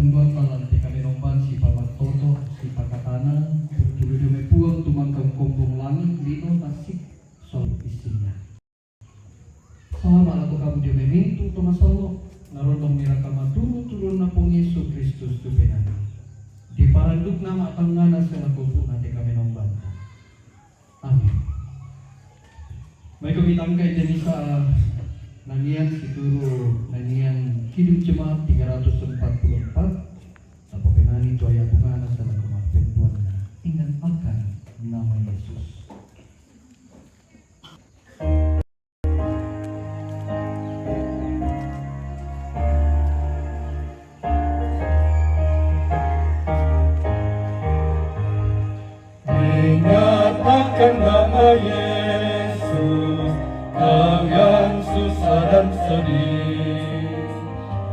tunduan talan di kami nomban si pamat toto si pakatana dulu demi puang tumangkang kombong langit lino tasik sol isinya. Sama aku kamu dia memintu tomasolo narondong mirakama turun na pong Yesus Kristus tu penani. Di paranduk nama tangana selaku nanti kami nomban. Amin. May kumitangkay din sa nangian siguro nangian hidup jemaat 344 sa penani itu ayat bungana sa nagkumapentuan na ingat akan nama Yesus. Ingat akan nama Yesus, kau yang susah dan sedih.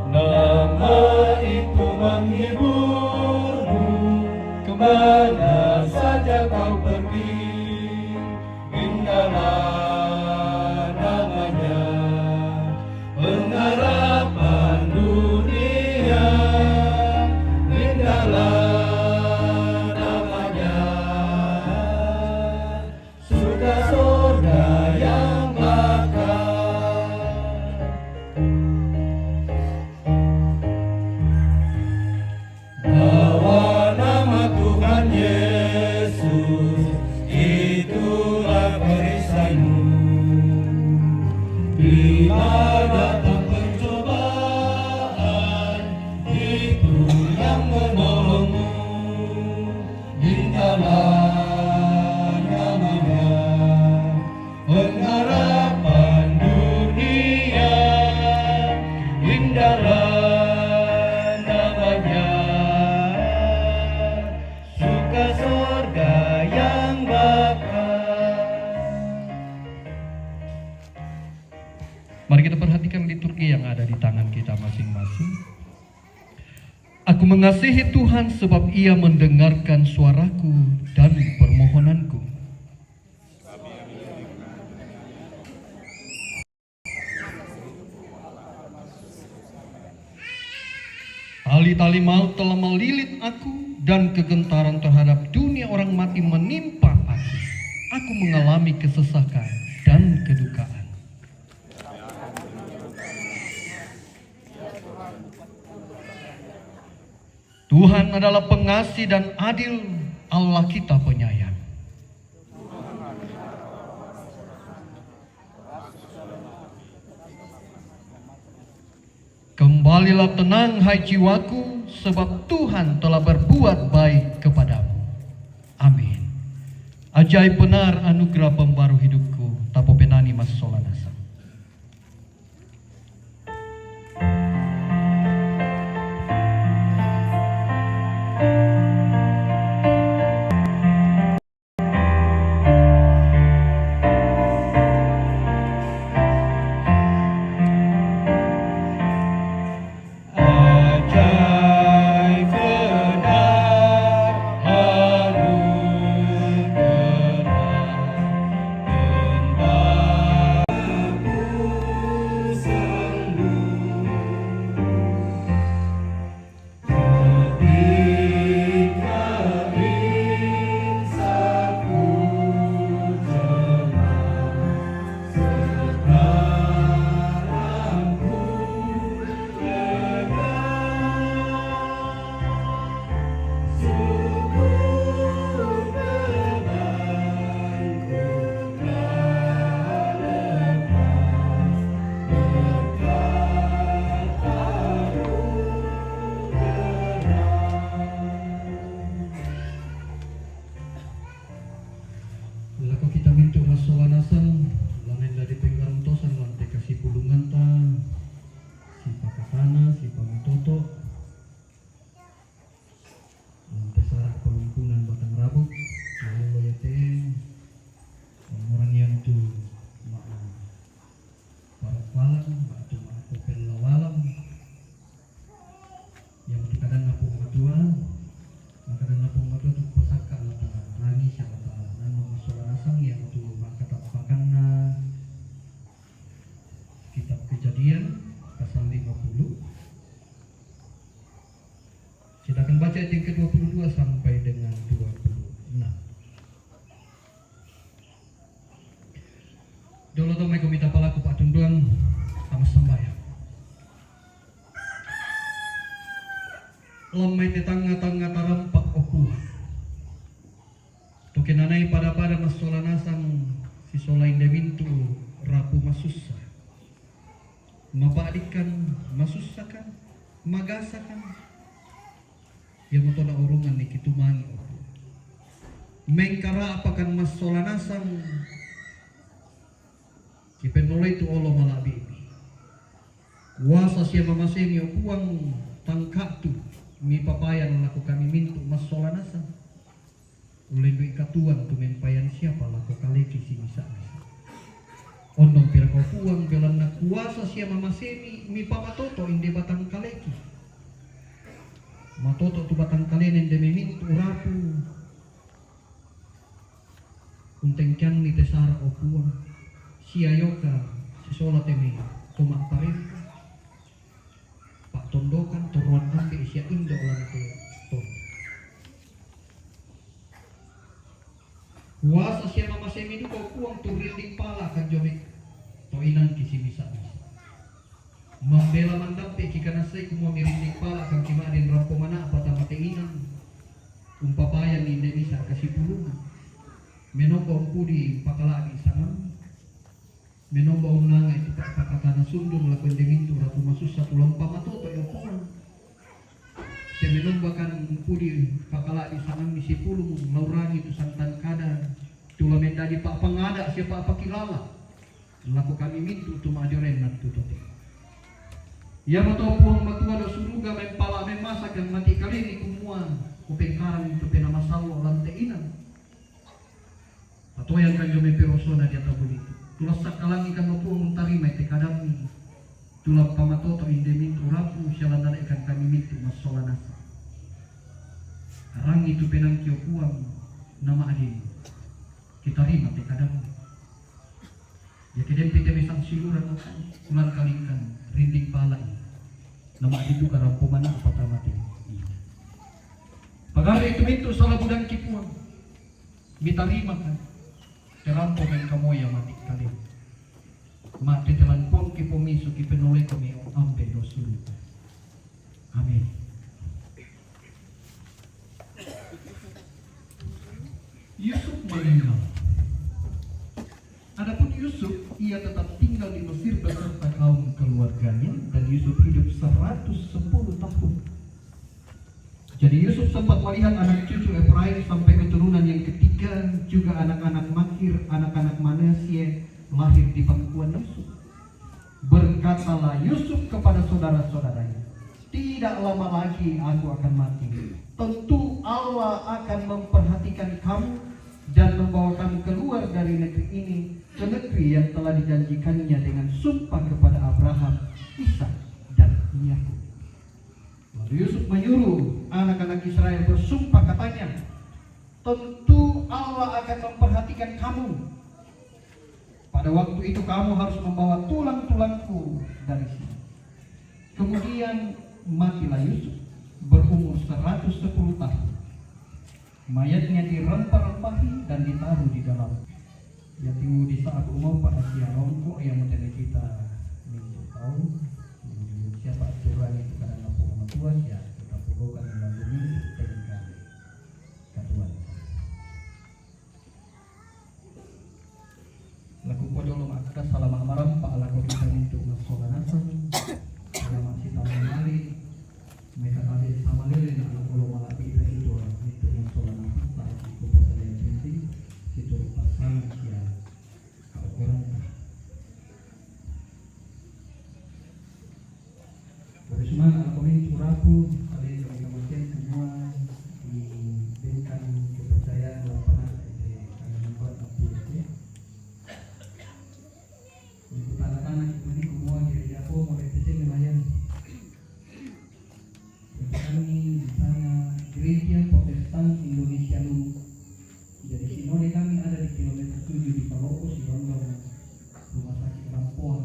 Nama itu menghiburmu, kemana saja kau pergi. Indahlah namanya, pengharapan dunia. Indahlah surga yang bakal. Bawa nama Tuhan Yesus, itulah perisaimu. Bila datang pencobaan, itu yang menolongmu. Indahlah pengharapan dunia, indahlah namanya, suka surga yang bakal. Mari kita perhatikan liturgi yang ada di tangan kita masing-masing. Aku mengasihi Tuhan sebab Ia mendengarkan suaraku dan permohonanku. Tali-tali maut telah melilit aku dan kegentaran terhadap dunia orang mati menimpa aku. Aku mengalami kesesakan dan kedukaan. Tuhan adalah pengasih dan adil, Allah kita penyayang. Kembalilah tenang hai jiwaku, sebab Tuhan telah berbuat baik kepadamu. Amin. Ajaib benar anugerah pembaru hidupku, tapo penani mas solanasa. Anugerah ke-22 sampai dengan 26. Dolo to may kumita pala ko patunduan sama sembahyang. Lamay ti tanga-tanga tarampak oku. To kinanay pada masolanasang si solay demintu rapu masusa. Mapadikan, masusakan, magasakan. Yang mo to na urungan ni kitumangi oku. Mengkara apakan masolanasang kipenolay tu olo malabi. Kuasa siya mamasemi o puang tangkatu mi papayan laku kami mintu masolanasan. Ulay do ikatuan tumempayan siapa laku kaleki si misa. Ondong pira ko puang belan na kuasa siya mamasemi mi pamatoto indi batang kaleki. Matoto tu batang kalen indi memintu rapu. Untengkian ni tesara o puang. Siya yoka si sola teme tumak parenta. Pak tondokan turuan ambil siya indo lang ke ton. Kuasa siya mamasemi du ko kuang turindik pala kan jomik to inan kisi misa. Membela mandampe kika nasay kumua mirindik pala kan kimadin rampo mana apata mate inan. Umpapayan ni Indonesia kasi pulungan. Menombo pudi pakalagi sangan. Menomba unanga itu kakatana sundur lakukan demintu ratu masusa tulang pamatoto yung pulang. Siya menombakan pudi pakala di sangang misi pulung laurangi itu santan kada tula mendadi pak pangada siya pak pakilala laku kami mintu tu majoren nat tutote. Ya mato puang matua do suruga mempala memasak yang mati kali ni kumua kupengkarang itu pena masalah lante inan. Atau yang kan jome perosona dia tahu itu. Tulas sakalangi kan mapu mentarima ite kadami. Tulap pamatoto inde mintu rapu sialan ikan kami mintu masolanasa. Arang itu penang kio puang nama adin. Kita rima te kadami. Ya kedempi te mesang siluran ulan kalingkan rinding palai. Nama adin duka rampo mana apata mati. Pagari itu mintu salah budang kipuang. Mita rima kan. Terampo men kamoya mati kali. Mati telan pon ki pomisu ki penoleh kami ambe dosulu. Amin. Yusuf meninggal. Adapun Yusuf, ia tetap tinggal di Mesir beserta kaum keluarganya dan Yusuf hidup 110 tahun. Jadi Yusuf sempat melihat anak cucu Efraim sampai keturunan yang ketiga, juga anak-anak Makir, anak-anak Manasye lahir di pangkuan Yusuf. Berkatalah Yusuf kepada saudara-saudaranya, tidak lama lagi aku akan mati. Tentu Allah akan memperhatikan kamu dan membawa kamu keluar dari negeri ini ke negeri yang telah dijanjikannya dengan sumpah kepada Abraham, Ishak, dan Yakub. Lalu Yusuf menyuruh anak-anak Israel bersumpah, katanya, tentu Allah akan memperhatikan kamu. Pada waktu itu kamu harus membawa tulang-tulangku dari sini. Kemudian matilah Yusuf berumur 110 tahun. Mayatnya dirempah-rempahi dan ditaruh di dalam. Yaitu di saat umum pada siang rongkok yang menjadi kita minggu tahun. Siapa aturan itu karena lapor tua ya kita pokokkan dalam bumi tinggal katuan. Laku podolong akta salam amaram pak laku kita itu masolanasan selama kita mengali mereka tadi sama lele nak laku malapi itu masolanasan tak itu pasal yang penting itu pasal ya kalau orang Bersama aku ini curaku kali ini kematian semua diberikan kepercayaan lapangan karena membuat aku itu. Untuk anak-anak ini semua jadi aku mulai kecil nelayan. Kami di sana Gereja Protestan Indonesia dulu. Jadi sinode kami ada di kilometer 7 di Palopo, Sibangga, Rumah Sakit Rampoan.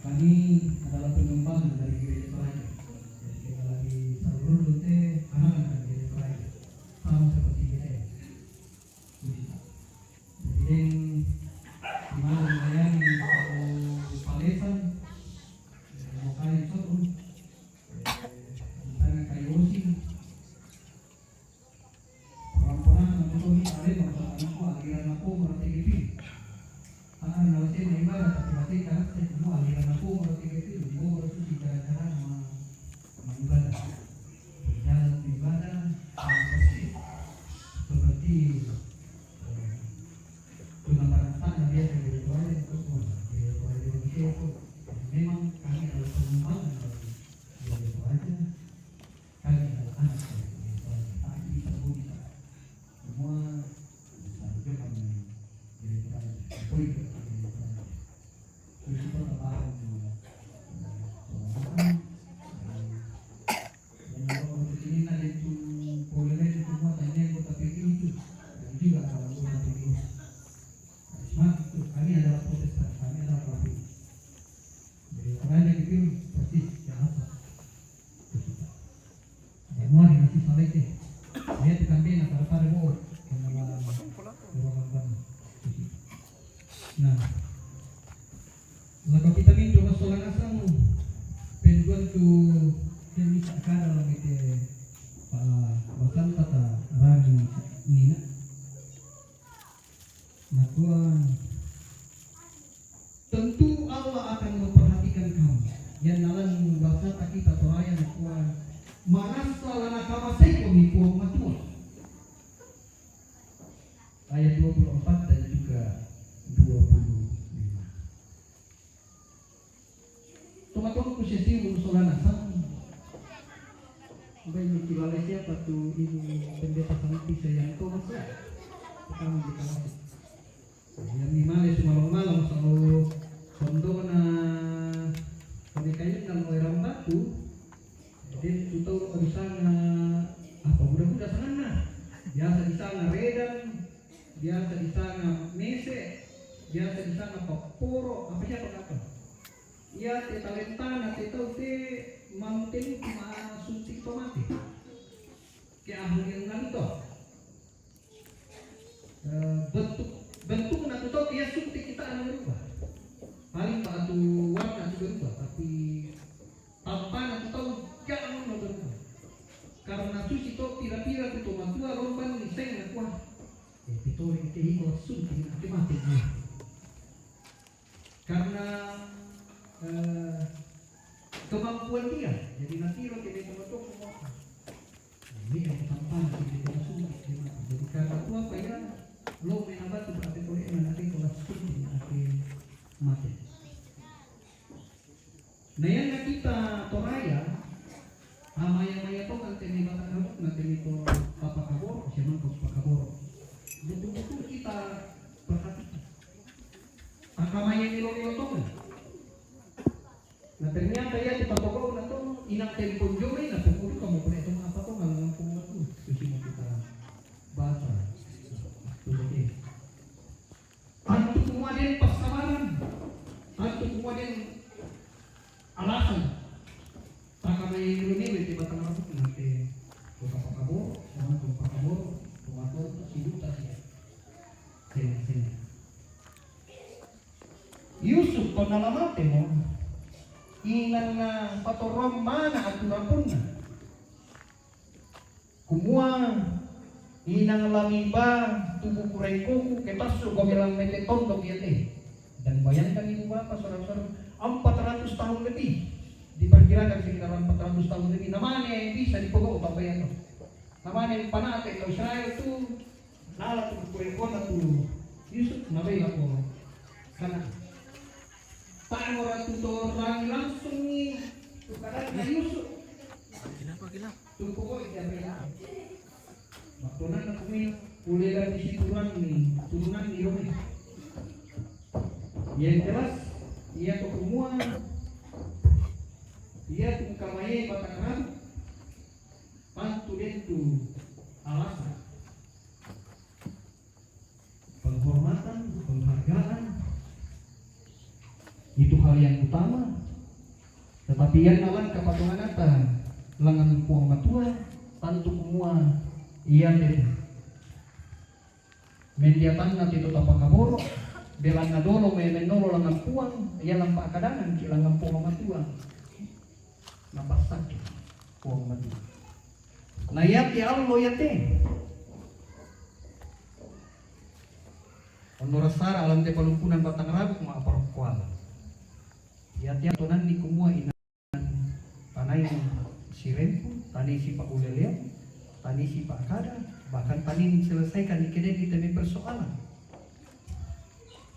Kami adalah pengembangan dari gereja terakhir. Jadi kita lagi salur siapa tuh ini pendeta Santi saya itu mas ya kami di kelas yang dimana semalam-malam selalu kondona pernikahannya dalam orang batu jadi itu di sana apa budak-budak sana biasa di sana redang biasa di sana mese biasa di sana paporo apa siapa apa iya te talentana te tau te mountain ma suntik tomate ke ahli yang nalito bentuk na to ya suntik kita ana berubah paling pak tu warna tu berubah tapi tampana tu tahu jangan no berubah karena suci to pira-pira tu tomatua romban ni seng na kuah itu yang iko suntik na mati karena kemampuan dia jadi nanti lo tidak betul semua ini yang tampan di langsung jadi karena itu apa ya lo menabat berarti boleh nanti kelas ini nanti mati nah yang kita toraya maya to kan teni bata kamu nanti itu papa kabor siapa kau papa kabor betul-betul kita perhatikan akamaya ni lo to kan. Nah ternyata ya di Papua na to inang telepon jomay na pagpuro ka mo pala itong apa to ngalang pong na to susi mo kita basa tuloy anto kumuha din pasamaran anto kumuha din alasan taka may lumili di batang rapot nanti kung papakabo kung papakabo kung ato siluta siya sila Yusuf kung nalamate mo inang na patorom mana at napun na kumuha inang lamiba tubuh kuray kuku ketaso gomelang meleton dogyate dan bayangkan ibu bapak saudara-saudara 400 tahun lebih diperkirakan sekitar 400 tahun lebih namanya yang bisa dipogok babayan namanya yang panate kalau Israel itu nala tubuh kuray kona tu Yusuf nabay ako karena paano orang langsung nih tukaran na Yusuf gila tunggu ko iya waktu na kami uliran di situran nih turunan ni Rome yang jelas ia to semua ia tu kamay batakan pantu din tu alasan penghormatan penghargaan itu hal yang utama tetapi yang nalan kapatungan nata langan puang matua tantu kumua iya deh mendiatan nanti itu tapak kaboro belang nadolo menolo langan puang iya lampak kadangan kilangan puang matua nampak sakit puang matua nah ya Allah ya teh Honor Sara alam te palumpunan batang ragu ma perkual ya tiap tonan di kumua inan tanai sirenku tani si Pak Ulelia tani si Pak Kada bahkan tani selesaikan di kede kita persoalan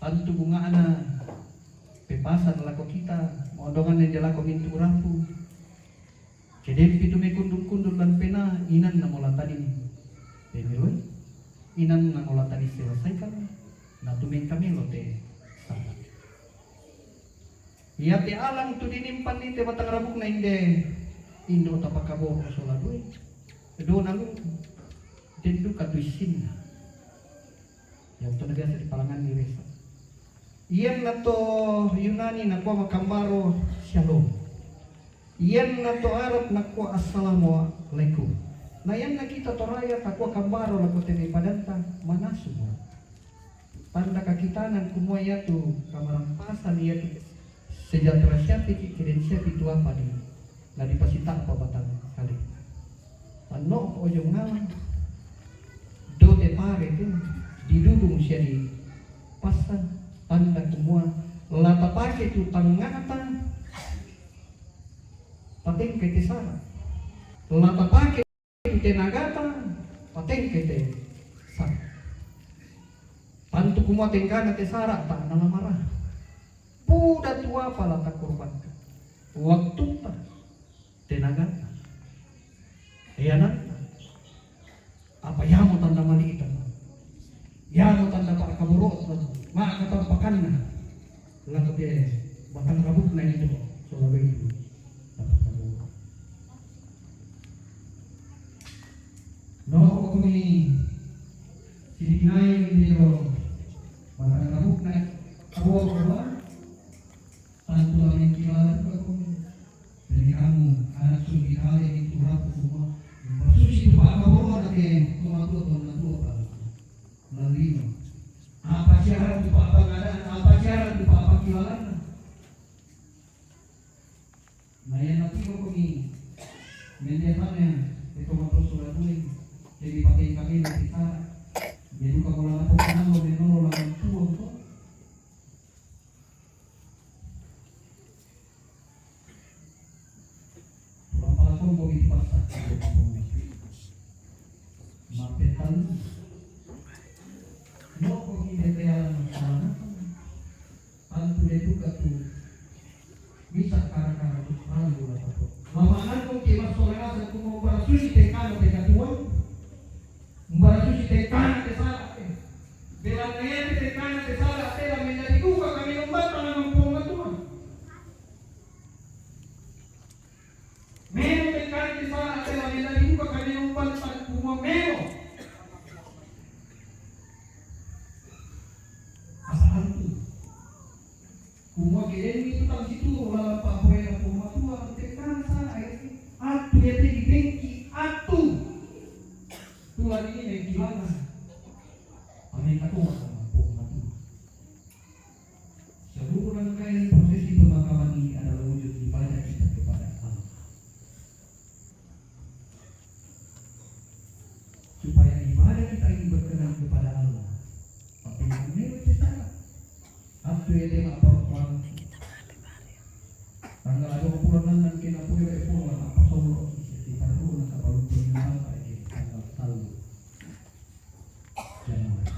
tentu bunga ana pepasan lako kita mondongan yang jalako mintu rampu kede pitu me kundul dan pena inan na mola tadi pemeloi inan na mola tadi selesaikan na tumeng kami lote sana iya te alang tu dinimpan ni te batang rabuk na inde indo tapakabo sola duit do nalu dendu katuisin yang to nagasa di palangan ni resa iyan na to Yunani na ko makambaro shalom iyan na to Arab na ko assalamu alaikum na yan na kita toraya takwa kambaro na ko temi padanta manasumo tanda kakitanan kumua yatu kamarampasan yatu sejahtera siapa kikirin siapa itu apa nih nggak dipasita apa batang kali ano ojong ngawan do te pare itu didudung siya di pasan tanda kumua lata pake itu tangatan pateng kete sana lata pake itu tenagatan pateng kete sana pantu kumua tengkana te sara tak nama marah Budak tua pala tak korbankan waktu tak tenaga anak na ito. So, labi ito. Dapat ka mo. No, ako kami sinigay dito. Matanggabok na ako ba? Tanto lang yung kilala ko ako. Jadi kamu anak suci kali ini turap semua. Suci itu pak kamu ada ke tomato atau natu apa? Lalino. Apa syarat itu pak pengadaan? Apa syarat itu pak pakiwalan? Nah yang nanti kau kami mendepannya itu tomato sudah tulis. Jadi pakai kami nanti kita. Jadi kalau lama pengadaan mau menolak lawan tua tu. Mau dipasak mapetan no kok ini real sana tantu itu katu bisa karena lalu lah tu mamanan kok kimas soalnya satu mau barasusi tekan tekatuan barasusi tekan tesala belananya tekan tesala tela menjadi duka kami lombat tanah mampu matuan Mero tekan di sana telah menjadi buka kami umpan tak kumah mero. Asal itu, kumah gede itu tak situ lalu pak boy dan kumah tua tekan sana ini. Atu ya tadi bengki atu. Tuan ini bengki mana? Kami tak tahu sama kumah tua. Seluruh rangkaian prosesi pemakaman ini adalah wujud ibadah kita kepada Allah. Supaya ibadah kita ini berkenan kepada Allah. Tapi yang ini itu salah. Aku yang tengah perempuan. Tanggal ada kepulangan dan kena punya kepulangan apa solo. Kita tahu nak apa lupa yang apa ini tanggal tahu. Januari.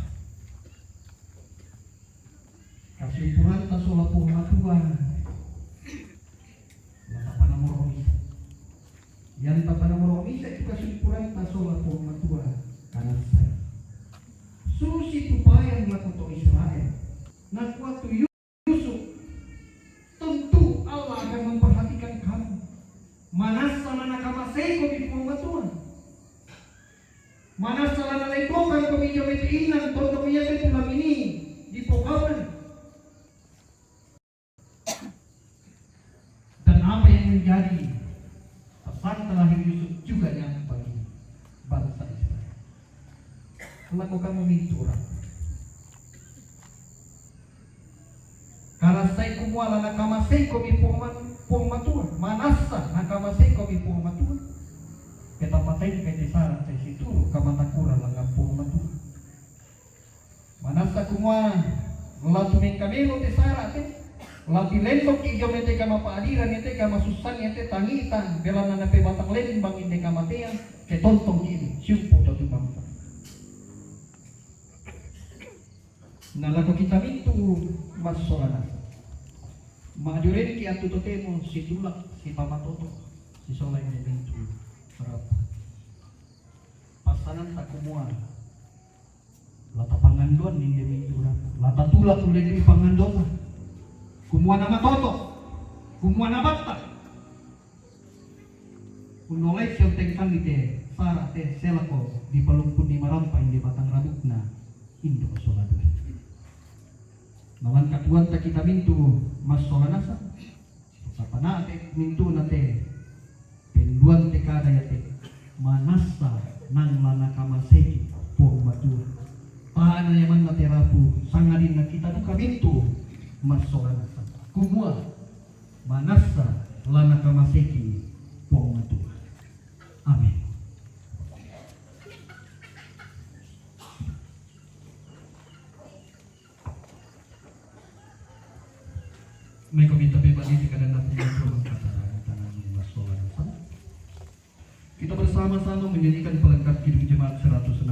Kesimpulan tak soal pengaturan. Apa nama orang yang tak nama orang itu kesimpulan tak soal pengaturan. Karena saya susi upaya melakukan Israel. Nah waktu Yusuf tentu Allah akan memperhatikan kamu. Manasa nakamaseko di pembatuan. Manasa nalaipokan pemijau metiinan untuk menjadi tulang ini di pokawan. Dan apa yang menjadi pesan terakhir Yusuf juga yang bagi bangsa Israel. Lakukan meminturang. Karena saya kumuala nakamasay ko pumatuan. Manasa nakamasay ko pumatuan. Kita patay kay Tisara sa situro kamatakura lang ang pumatuan. Manasa kumuala latuming kamilo Tisara te. Lapi lendok iyo mete ka mapaaliran ite ka masusan ite tangitan bela na nape batang lembang ite ka matean ke tontong ini siumpo to tumampa. Nalako kita mintu masolan. Majurin ki atu totemo si tulak si pamatoto si solay ni mintu harap. Pasanan tak kumua. Lata panganduan ni mintu harap. Lata tulak udah di panganduan. Kumua nama toto. Kumua nama bata. Unolay siyang tengkang ite para te selako di palumpun di marampay di batang rabukna indo solador. Nawan katuan ta kita mintu mas solanasa. Sapana te mintu nate penduan te kada yate manasa nang lana kamaseki po batu. Paano yaman na terapu sangadin na kita tu kamintu mas solanasa. Kumua manasa lana kamaseki po batu. Amin. May komita pribadi di kanan natin ng tangan ng masolan. Kita bersama-sama menyanyikan pelengkap Kidung Jemaat 164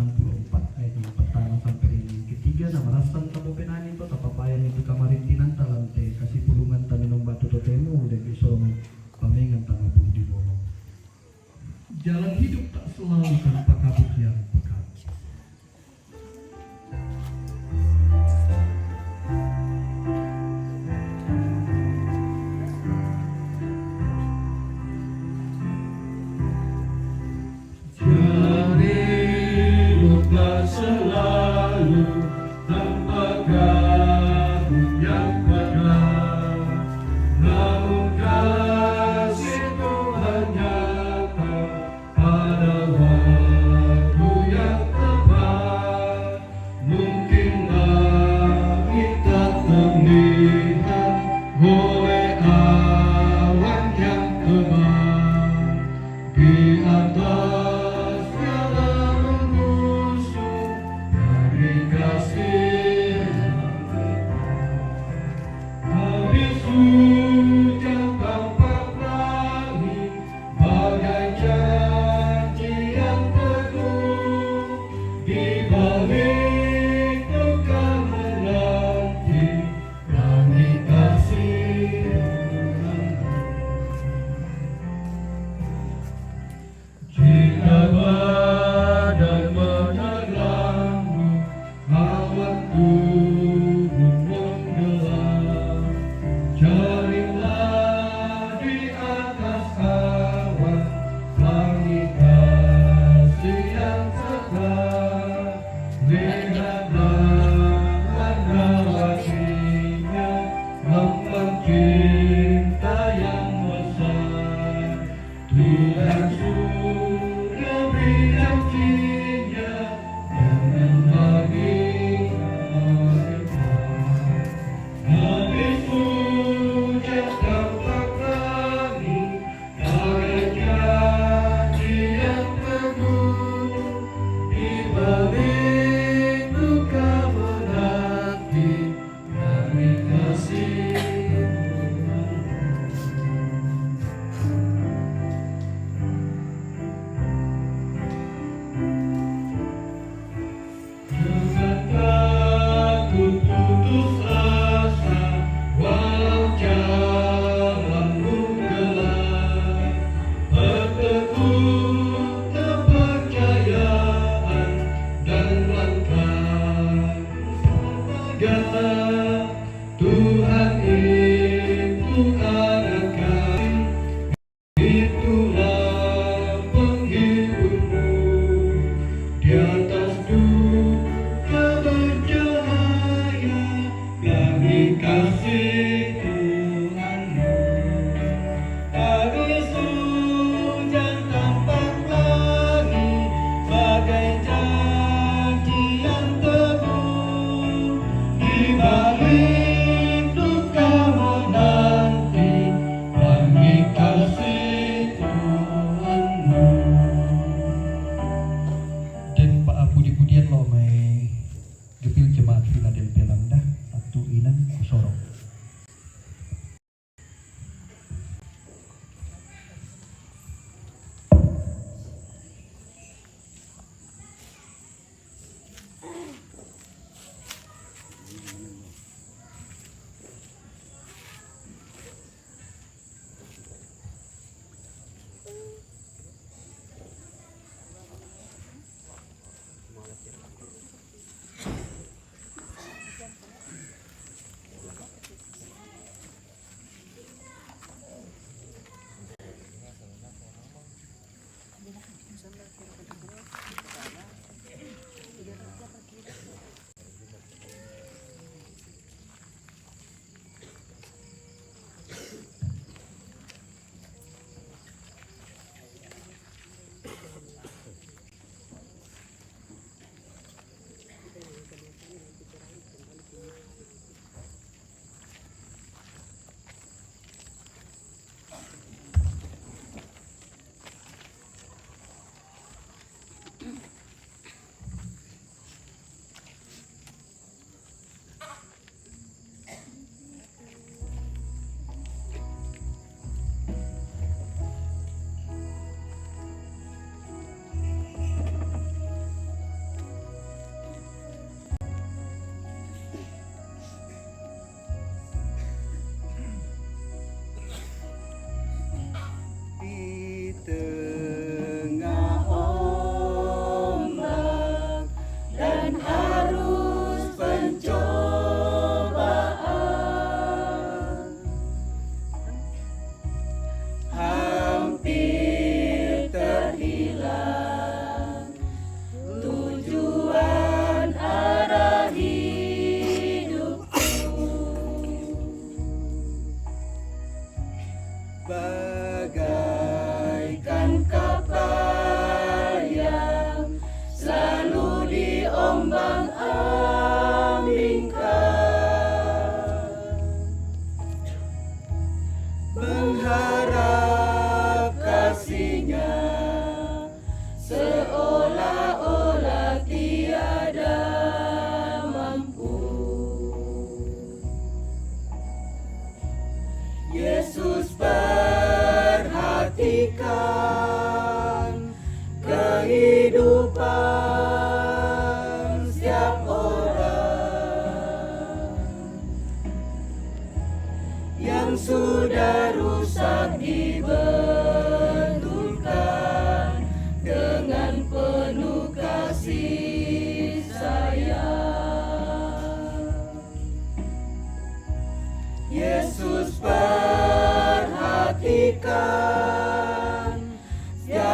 ayat yang pertama sampai yang ketiga. Nama rasan tabopenan itu tapapayan itu kamarintinan talante kasih pulungan taminong batu totemu dan isolongan pamengan tanah budi bolong. Jalan hidup tak selalu tanpa kabut yang pekat. selalu tanpa kagum yang padam. Namun kasih Tuhan nyata pada waktu yang tepat. Mungkinlah kita terlihat oleh awan yang tebal di atas segala musuh dari kasih yang tetap. Habis hujan tampak langit bagai janji yang teguh, di balik duka menanti langit kasih. Jika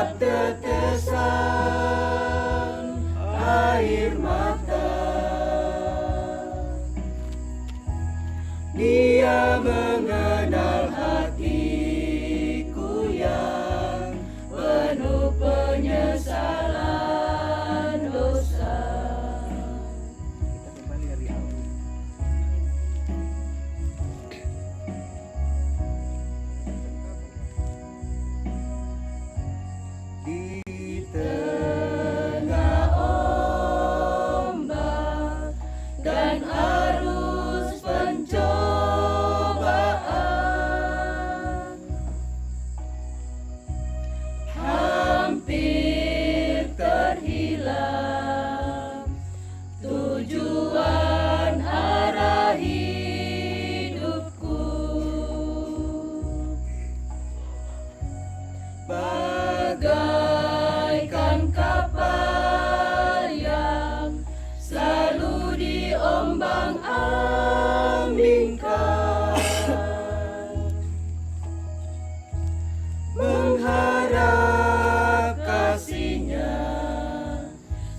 Setiap tetesan air mata, Dia mengenal hatiku yang penuh penyesalan dosa. Kita kembali dari awal. Di tengah ombak dan arus pencobaan, hampir terhilang tujuan arah hidupku. Bagaikan kapal yang selalu diombang-ambingkan, mengharap kasih-Nya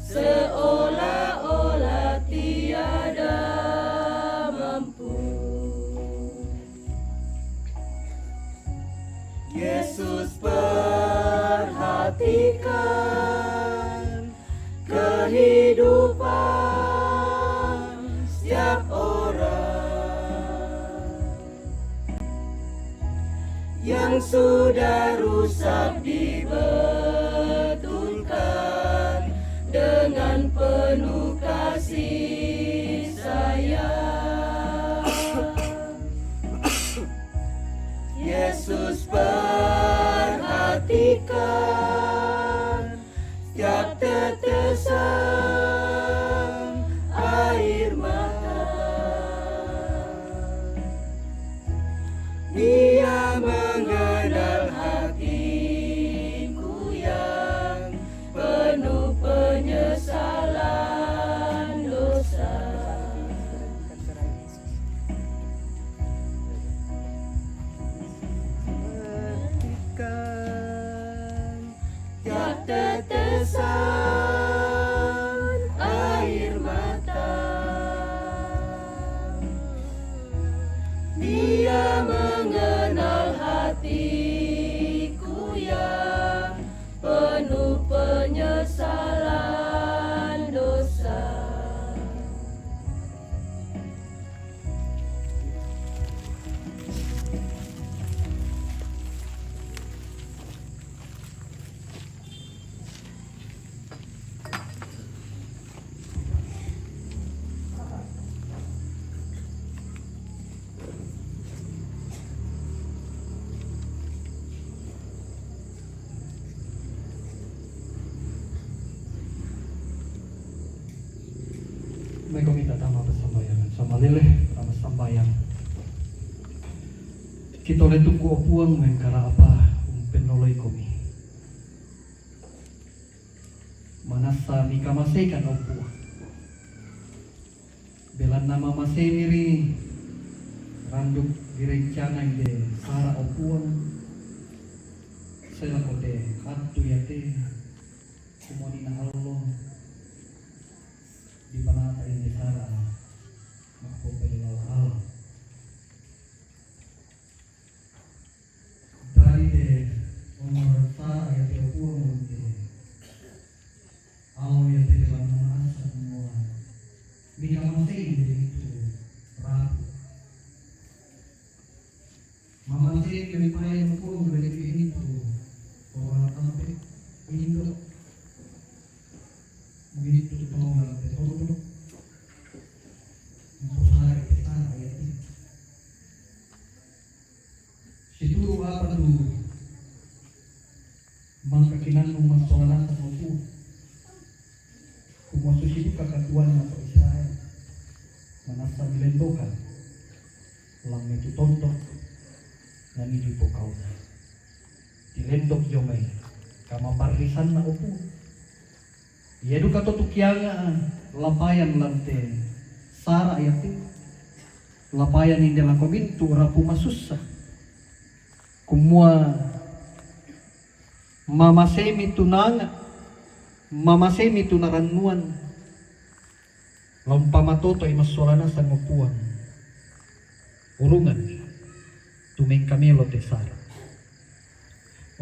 seolah-olah tiada mampu. Yesus perhatikan kehidupan setiap orang yang sudah rusak, dibetulkan dengan penuh kasih sayang. Yesus perhatikan setiap tetesan air mata, Dia mengenal hatiku yang penuh penyesalan dosa. Perhatikan tiap tetesan air mata, Dia mengenal hatiku yang penuh penyesalan dosa. May kumita tama pa sambayangan. Sa malilih, tama sambayang. Kita ulit ko upuang ng karaapa penoloy kami. Manasa ni kamasay kan upu. Belan nama masay niri randuk direncana ide sara upuang. Saya kote hatu yate kumoni na Allah. Di mana ini sara makpo pedalaw Allah. Dari de umur sara ya te upuang de au ya te banana semua. Bika masih itu rapu. Mama sih kemipaya upuang dari itu orang sampai Indo. Begitu pengelola betul, usaha kita ayat ini. Situ apa dulu? Mangkakinan rumah sholat terlalu. Kumuasu situ kakatuan atau Israel. Manasa dilendokan. Lang itu tontok. Nani di pokaw. Dilendok yomay. Kama parisan na upo. Yedu kato tukianga lapayan lante sara ayati lapayan hindi lang komintu rapu masusa kumua mamasemi tunanga, mamasemi tunaranuan, lompamatoto imasolana sa ngupuan, urungan, tuming kamilo tesara.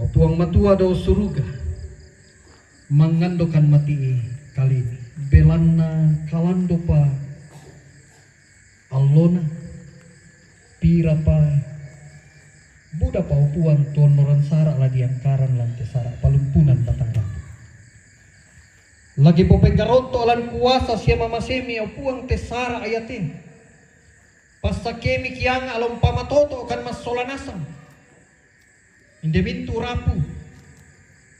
O puang matua daw suruga, mangandokan mati kalini, belanna kalando pa, allona, pira pa, buda pa upuang tuan noran sara la diangkaran lante sara palumpunan batang rabu. Lagi popenggaronto alan kuasa siya mamasemi upuang tesara ayatin. Pasakemi kiang alom pamatoto kan masolanasan. Inde bintu rapu.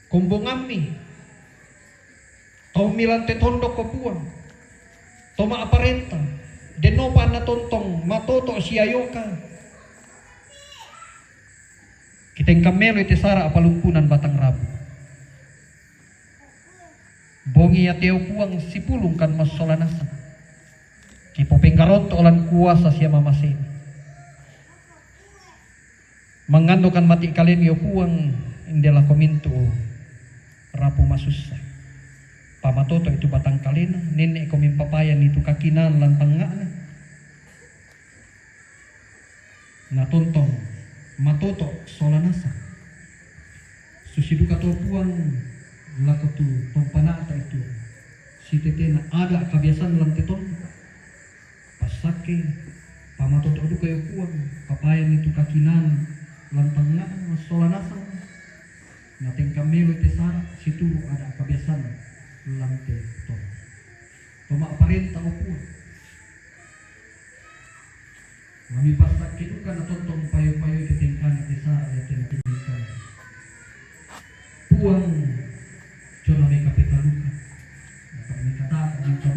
Kombongami. Tau milante tondok upuang. Toma aparenta. Denopa na tontong matoto siayoka. Kiteng kamelo ite sara apalumpunan batang rabu. Bongi ateo puang sipulung kan masolanasan. Kipo penggaronto olan kuasa siya mamasemi. Mangandokan mati kalian yo puang indela kominto rapu masusa. Pamatoto itu batang kalena, nenek komin papayan itu kakinan lantang ngana. Natontong matoto solanasa. Susiduka to puang lako tu tompanata itu. Si tetena ada kebiasaan lang teton. Pasake pamatoto duka yo puang papayan itu kakinan lantang ngana solanasa. Nating kamelo tesara situ ada kebiasaan lante to. Toma aparenta o puang. Mami pasak kitu kan tontong payo-payo ketingkan tesara ya ketingkan. Puang cono me kapitaluka. Kami kata gitu.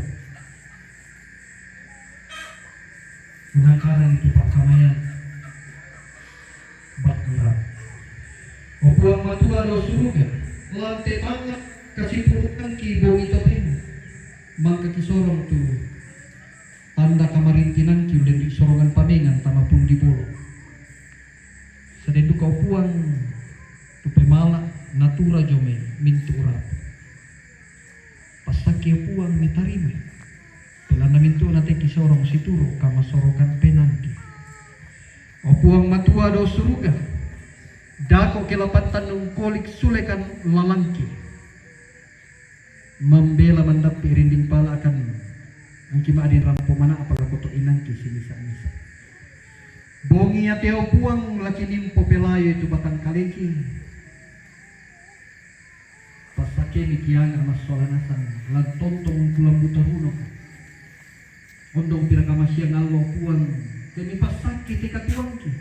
Unakaran itu Pak Kamayan. Bakura. O puang matua do suruga. Lante banget kasih pulukan ki bongi topeng. Mangka kisorong tu tanda kamarintinan ki ulen di sorongan pamengan tamapun di bolo. Sededu kau puang tu pemala natura jome mintu urap. Pasaki puang mitarima. Pelana mintu nate kisorong situro kama sorokan penanti. O puang matua do suruga. Dako kelapatan nungkolik sulekan lalangki. Membela mendapi rinding pala akan angki maadin rampo mana apalagi koto inangki sinisa-nisa. Bongi ateo puang laki nimpo pelayo itu batang kaleki. Pasake mikianga mas solanasan lantontong pulang buta huno. Ondong pirakamasya ngallo puang kami pasake tika tuangki.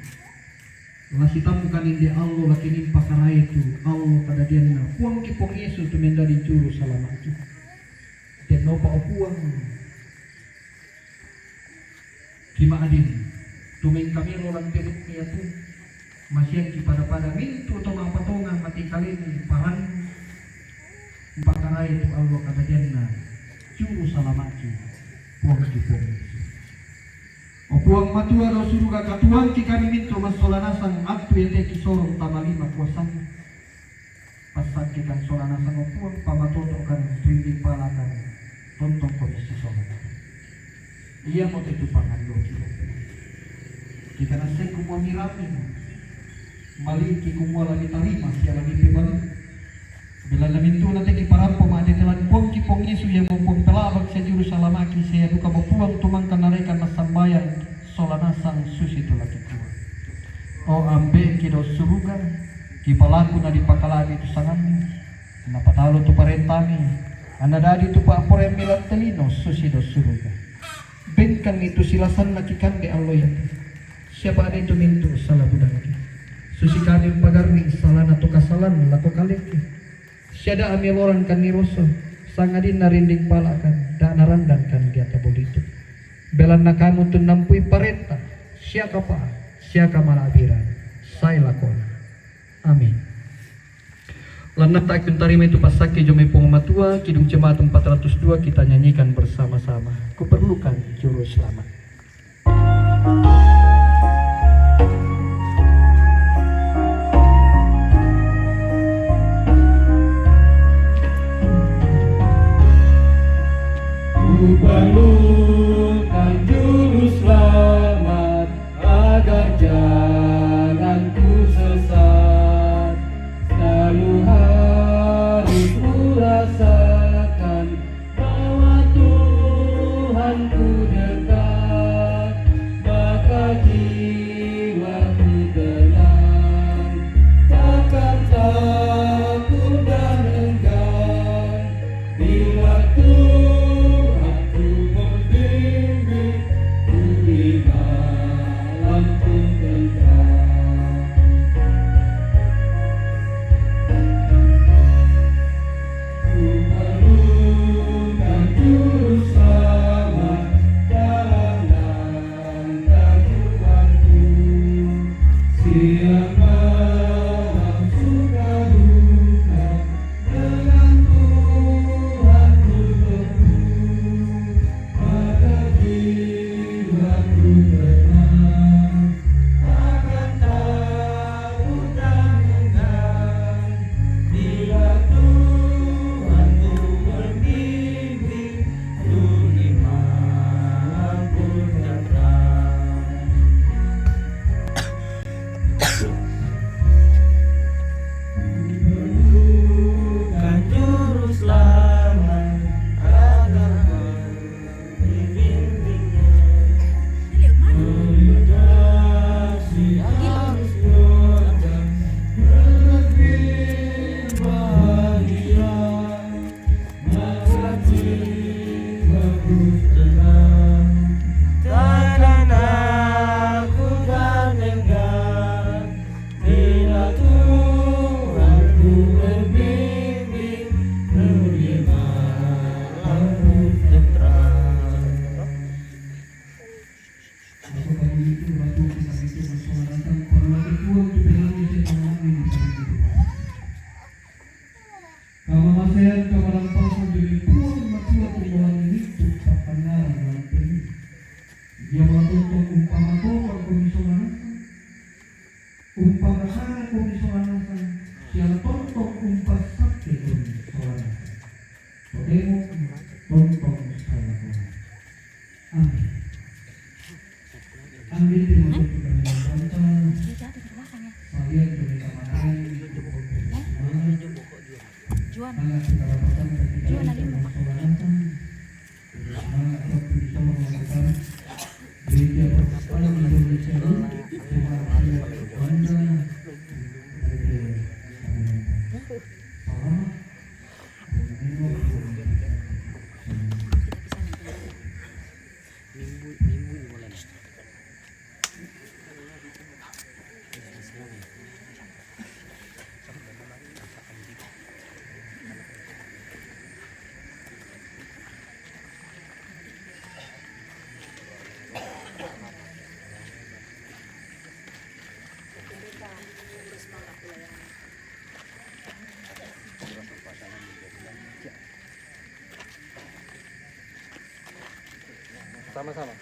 Lasi tamu kan indi allo laki nimpa karai itu allo kada dia na puang ki pong Yesus tu menda di juru salamaki. Dan nopa o puang kima adin tumeng kami rolang pirit niya tu masyan ki pada mintu to mga patonga mati kalini paran nimpa karai itu allo kada dia na juru salamaki puang ki pong Yesus. O puang matua do suruga katuang ki kami minto masolanasan aktu yete kisorong tamalima kuasan. Pasak ki kan solanasan o puang pamatoto kan trinding palakan tontong komisi solan. Iya mo itu pangando kilo. Kita nasay kumua miramin. Maliki kumua lagi tarima siya lagi pibalik. Bila naminto natin iparampo maaditelan puang ki pong Yesu yang mumpung pelabag sa juru salamaki siya duka mapuang tumangkan narekan na sambayan solanasang susi lagi kuwa. O ambe kido suruga kipalaku na dipakalagi itu sanganmi napatalo tu parentami anadadi tu pa apore milat telino susi do suruga. Benkan itu silasan nakikan de alloyan. Siapa ada itu mintu salah budangki. Susi kami pagarni salana tu kasalan lako kaleki. Siada amiloran kan niroso sangadin narinding palakan da narandan kan dia tabolito. Belan na kamu tu nampui parenta siaka pa siaka malabiran say lakona. Amin. Lanat tak tarima itu pasake jome pengamatua kidung jemaat 402 kita nyanyikan bersama-sama. Kuperlukan juru selamat. Kamamasayan kamalampasan jadi puang matua tumbuhan itu pakanara dalam peni. Dia matuntun umpama tokor komisionaran, umpama sana komisionaran, siapa tonton umpas sakti komisionaran. Podemo tonton saya pun. Amin. Amin di mulut kita dengan bantah. Kalian boleh kamaran. Juan. Anak kita dapatkan ketika komisionaran. Semangat waktu bisa melakukan gereja persekutuan Indonesia ini. Terima kasih Anda. Sama-sama.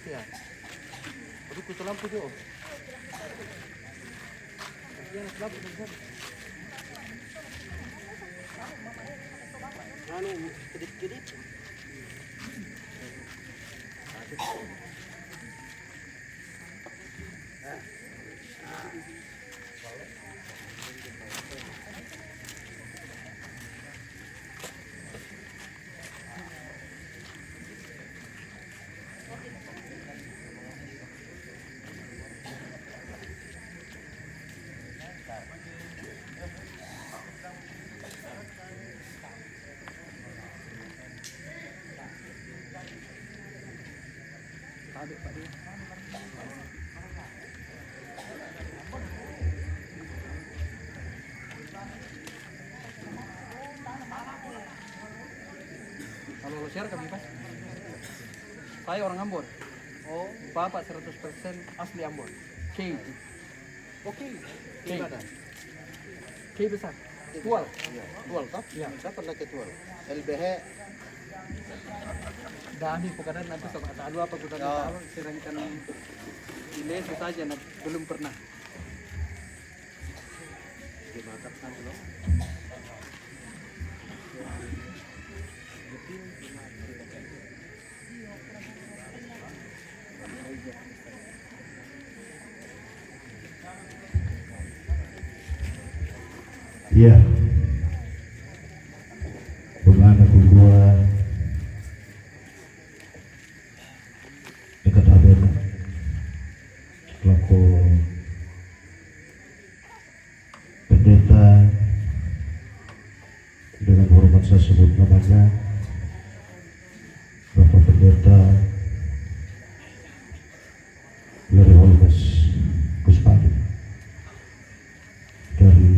Oke ya. Aduh, kutu lampu Jo. Yang lampu besar. Anu, kedip-kedip. Adik Pak dia. Kalau lo share kami Pak. Saya orang Ambon. Oh, Bapak 100% asli Ambon. K. Oke. K. K besar. Tual. Tual toh? Iya. Saya pernah ke Tual. LBH Dani pokoknya nanti sama tahu apa kita tahu serangkan ini saja belum pernah dimakan nanti loh. Iya. Bagaimana gua dekat Abena laku pendeta dengan hormat saya sebut namanya Bapak Pendeta Larry Holmes Kuspadi dari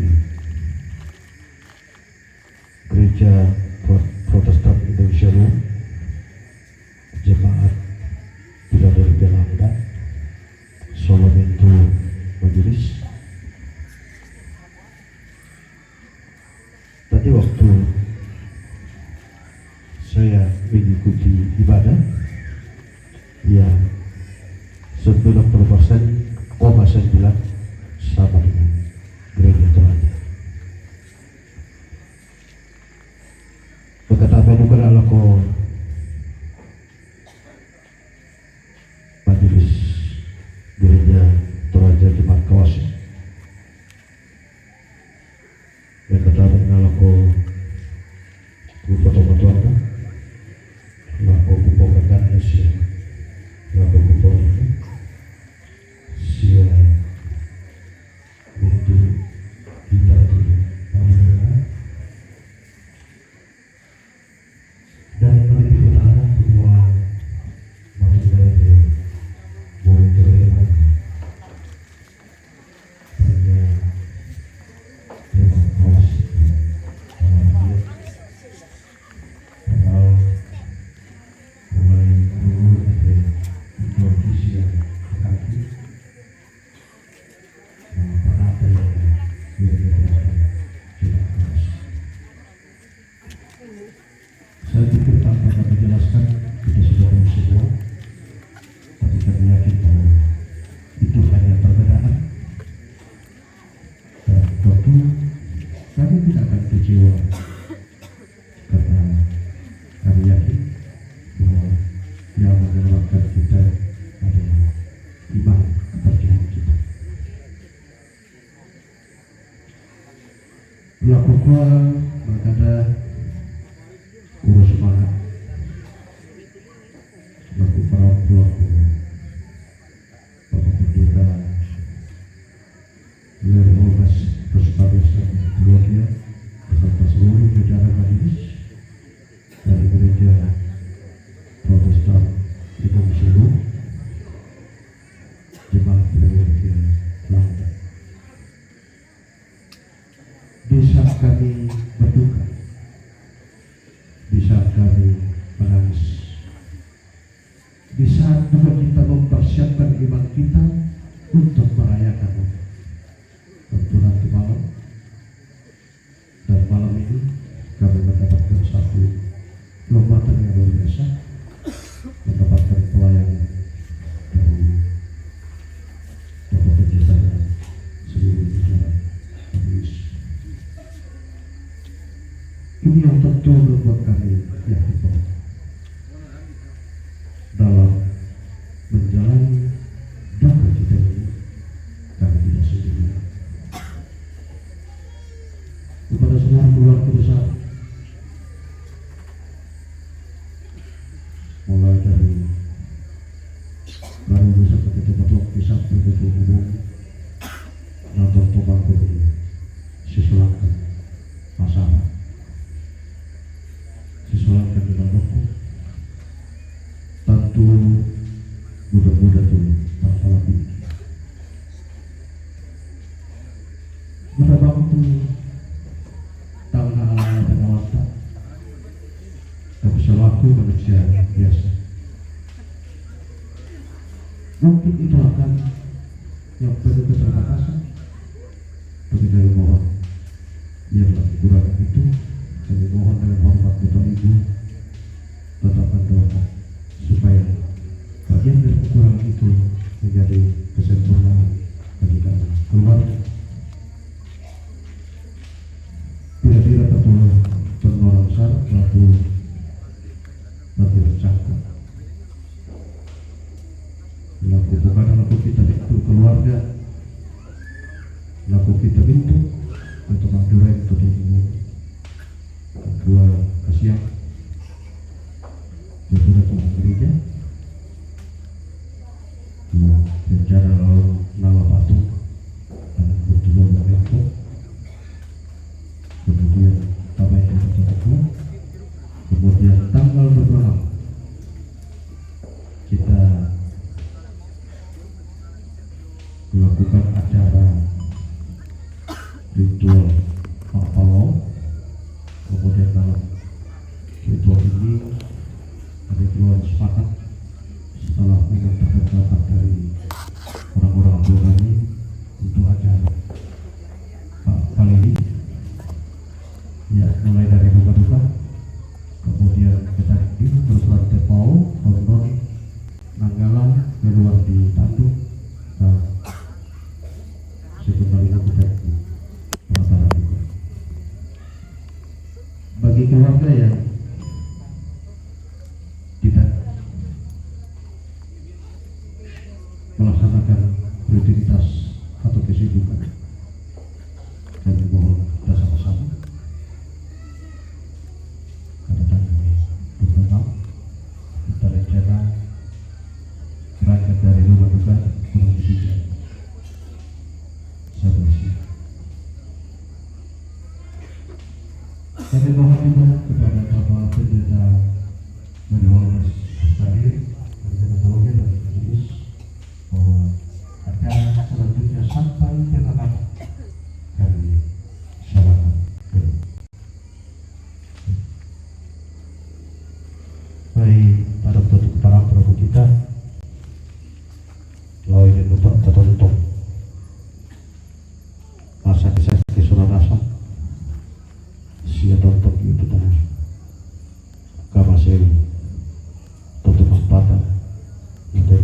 Gereja Protestan Indonesia Jemaat Philadelphia Lambda Solomento Majelis. Tadi waktu saya mengikuti ibadah ya 90,9 sama dengan gereja Tuhan. Berkata apa itu adalah majelis gereja Toraja Jemaat Kawasan. Yang pertama adalah Tuan, laku bupokan Asia, laku bupokan kaki penata yang tidak keras. Saya pikir tanpa kami jelaskan kita sudah tahu semua, tapi kami yakin bahwa itu hanya perbedaan dan tentu kami tidak akan kecewa karena kami yakin bahwa yang menyelamatkan kita adalah iman kepercayaan kita. Lakukan berkata urus semangat laku para pelaku Bapak Pendeta Ler Holmes Restabiasan keluarga beserta seluruh jajaran majelis dari gereja Protestan di Bungsulu jemaat gereja Langga. Di saat kami berduka, di saat kami menangis, di saat juga kita mempersiapkan iman kita untuk merayakan tentu nanti malam, dan malam ini kami mendapatkan satu lompatan yang luar biasa, mendapatkan pelayanan dari Bapak Pendeta dan seluruh jajaran majelis. Ini yang tentu membuat kami yakin bahwa dalam menjalani duka kita ini kami tidak sendiri. Kepada seluruh keluarga besar, mulai dari baru bisa ketua kisah ketua umum Natal Tobago di Sisulankan masyarakat Sisulankan di Lombok, tentu muda-muda tuh tanpa lagi pada waktu tahun ala penawata, tapi selaku manusia biasa mungkin itu akan yang penuh keterbatasan, tapi dari mohon biarlah kekurangan itu kami mohon dengan hormat Bapak Ibu tetap mendoakan supaya bagian dari kekurangan itu menjadi kesempurnaan bagi kami keluarga. Bila-bila betul penolong besar lalu rencana laku bukan laku kita itu keluarga, laku kita pintu untuk mengdurai untuk ini dua kasihan dia sudah ke gereja rencana Nala Batu dan kebetulan Menko, kemudian Tabai Ketua, kemudian tanggal berapa kita melakukan acara ritual Mapalo. Kemudian dalam ritual ini kami keluar sepakat setelah meminta pendapat dari orang-orang tua kami untuk acara Pak Palili, ya mulai dari duka-duka, kemudian kita ini terus lantai Pau, London, Nanggala, keluar di Tandu, dan sekundari kita di Pelataran. pengen lupa tertentu masa kisah surat rasa siya tontok itu tanah kamaseri tutup kesempatan untuk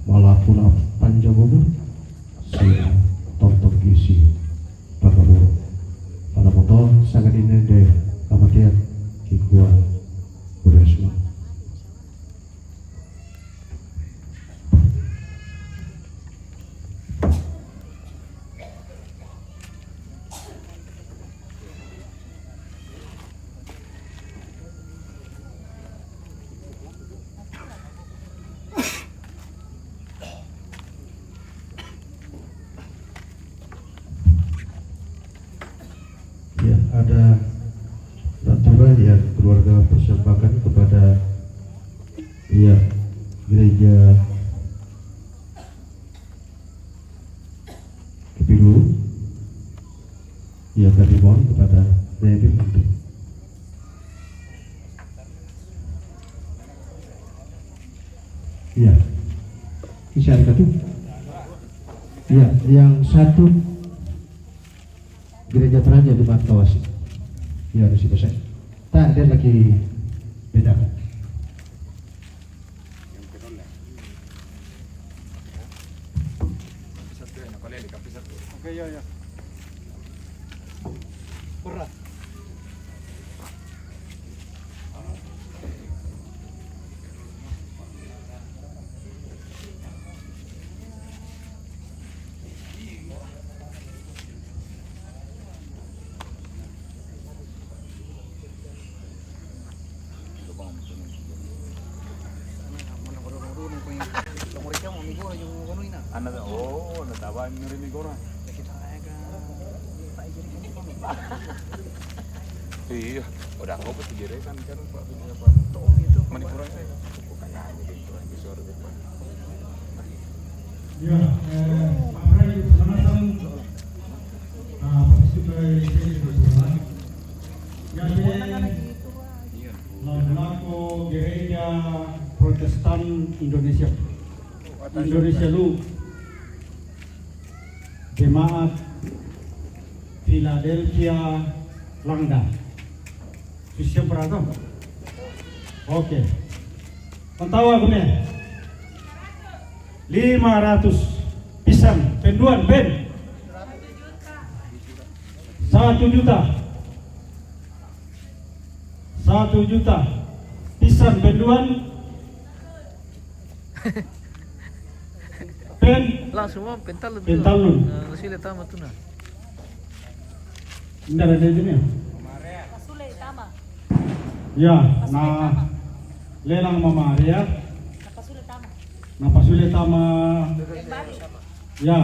walaupun panjang umur si tontok isi pada buruk pada motor sangat ini deh kemudian kikuan udah semua. Ya, ada aturan yang keluarga persembahkan kepada ya gereja Kepilu ya kami mohon kepada David untuk ya kisah itu ya yang satu gereja Praja di Martawasi ya di situ saya tak ada lagi beda Oke, ya. Pura. Natawa nyo rin ko na. Iya, udah aku pasti jere kan Pak punya apa? Itu Manipura saya. Bukan hanya gitu, besar gitu. Ya, Pak Prai, selamat datang. Lagu gereja Protestan Indonesia, Indonesia lu, jemaat Philadelphia Langda. Siap beragam. Oke. Pentawa aku nih. 500 pisang penduan ben 1 juta 1 juta pisang penduan pen Langsung mau pentalun. Pentalun. Sila tama tu na. Hindi ada di sini ya na lelang Mama Maria napasulit tama ya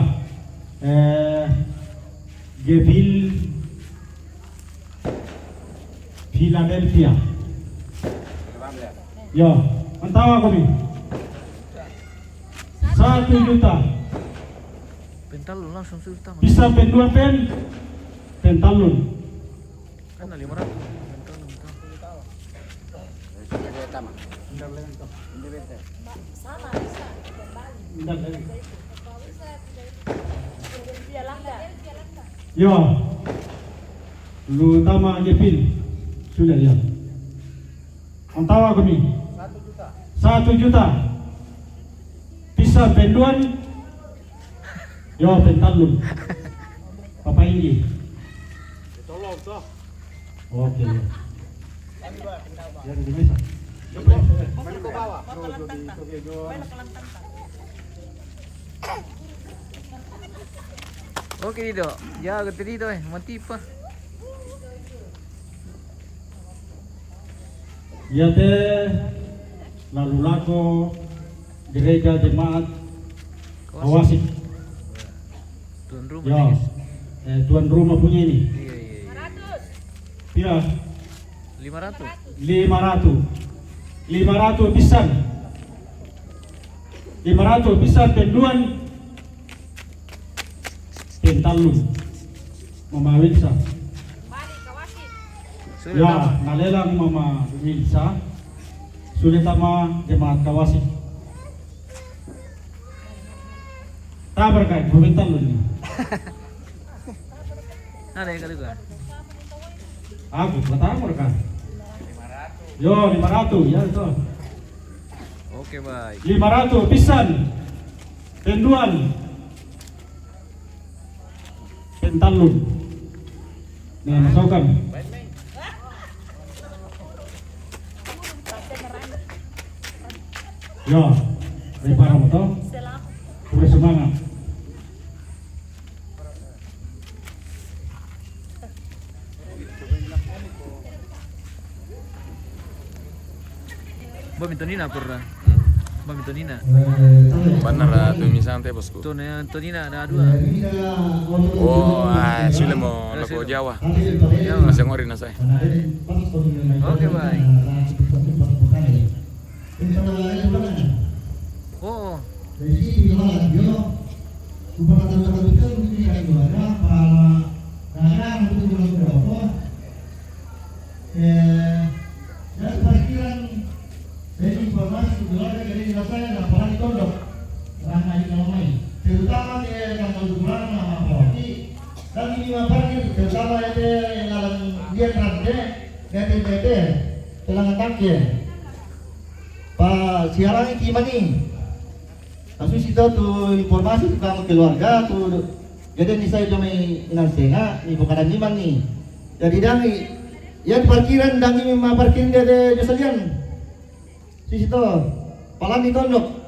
Geville Philadelphia ya antawa ko ni 1 juta Pentalun langsung sulit tama. bisa pendua pen pentalun Kan 500. Pentalun. Bentar lagi. Ya, lu tama Geville sudah ya. Antawa kami 1 juta bisa penduan yo pentalun Papa ini tolong toh oke ya di mesa Oke dito. Ya, gede dito mati pa. ya teh lalu laku gereja jemaat Awasik Tuan rumah ya guys. tuan rumah punya ini Iya. ya 500. 500 pisan 500 pisan penduan pentalun Mama Wilsa Sulit ya tama. nalelang Mama Wilsa sulit sama jemaat Kawasik Tabar kay, bumitan lo ni. Ada yang kali kan? Aku tabar kan. Yo 500 ya itu. Oke baik. 500 pisan. Penduan. Pentalun. Nah, masukkan. Yo, dari para motor. Udah semangat. Tonina pernah. Tonina. Benar tuh misalnya teh bosku. Tonina ada dua. Oh, sudah mau loko Jawa. Masih ngori nasa. Oke baik. Oh. Terutama yang kebetulan nama Rocky dan ini parkir terutama itu yang dalam dia nanti nete telangan tangke Pak siaran ini gimana kasus itu tuh informasi tentang keluarga tuh jadi ini saya cuma ingat ini bukan niman nih jadi dangi yang parkiran dangi memang parkir dia ada josalian situ palang ditondok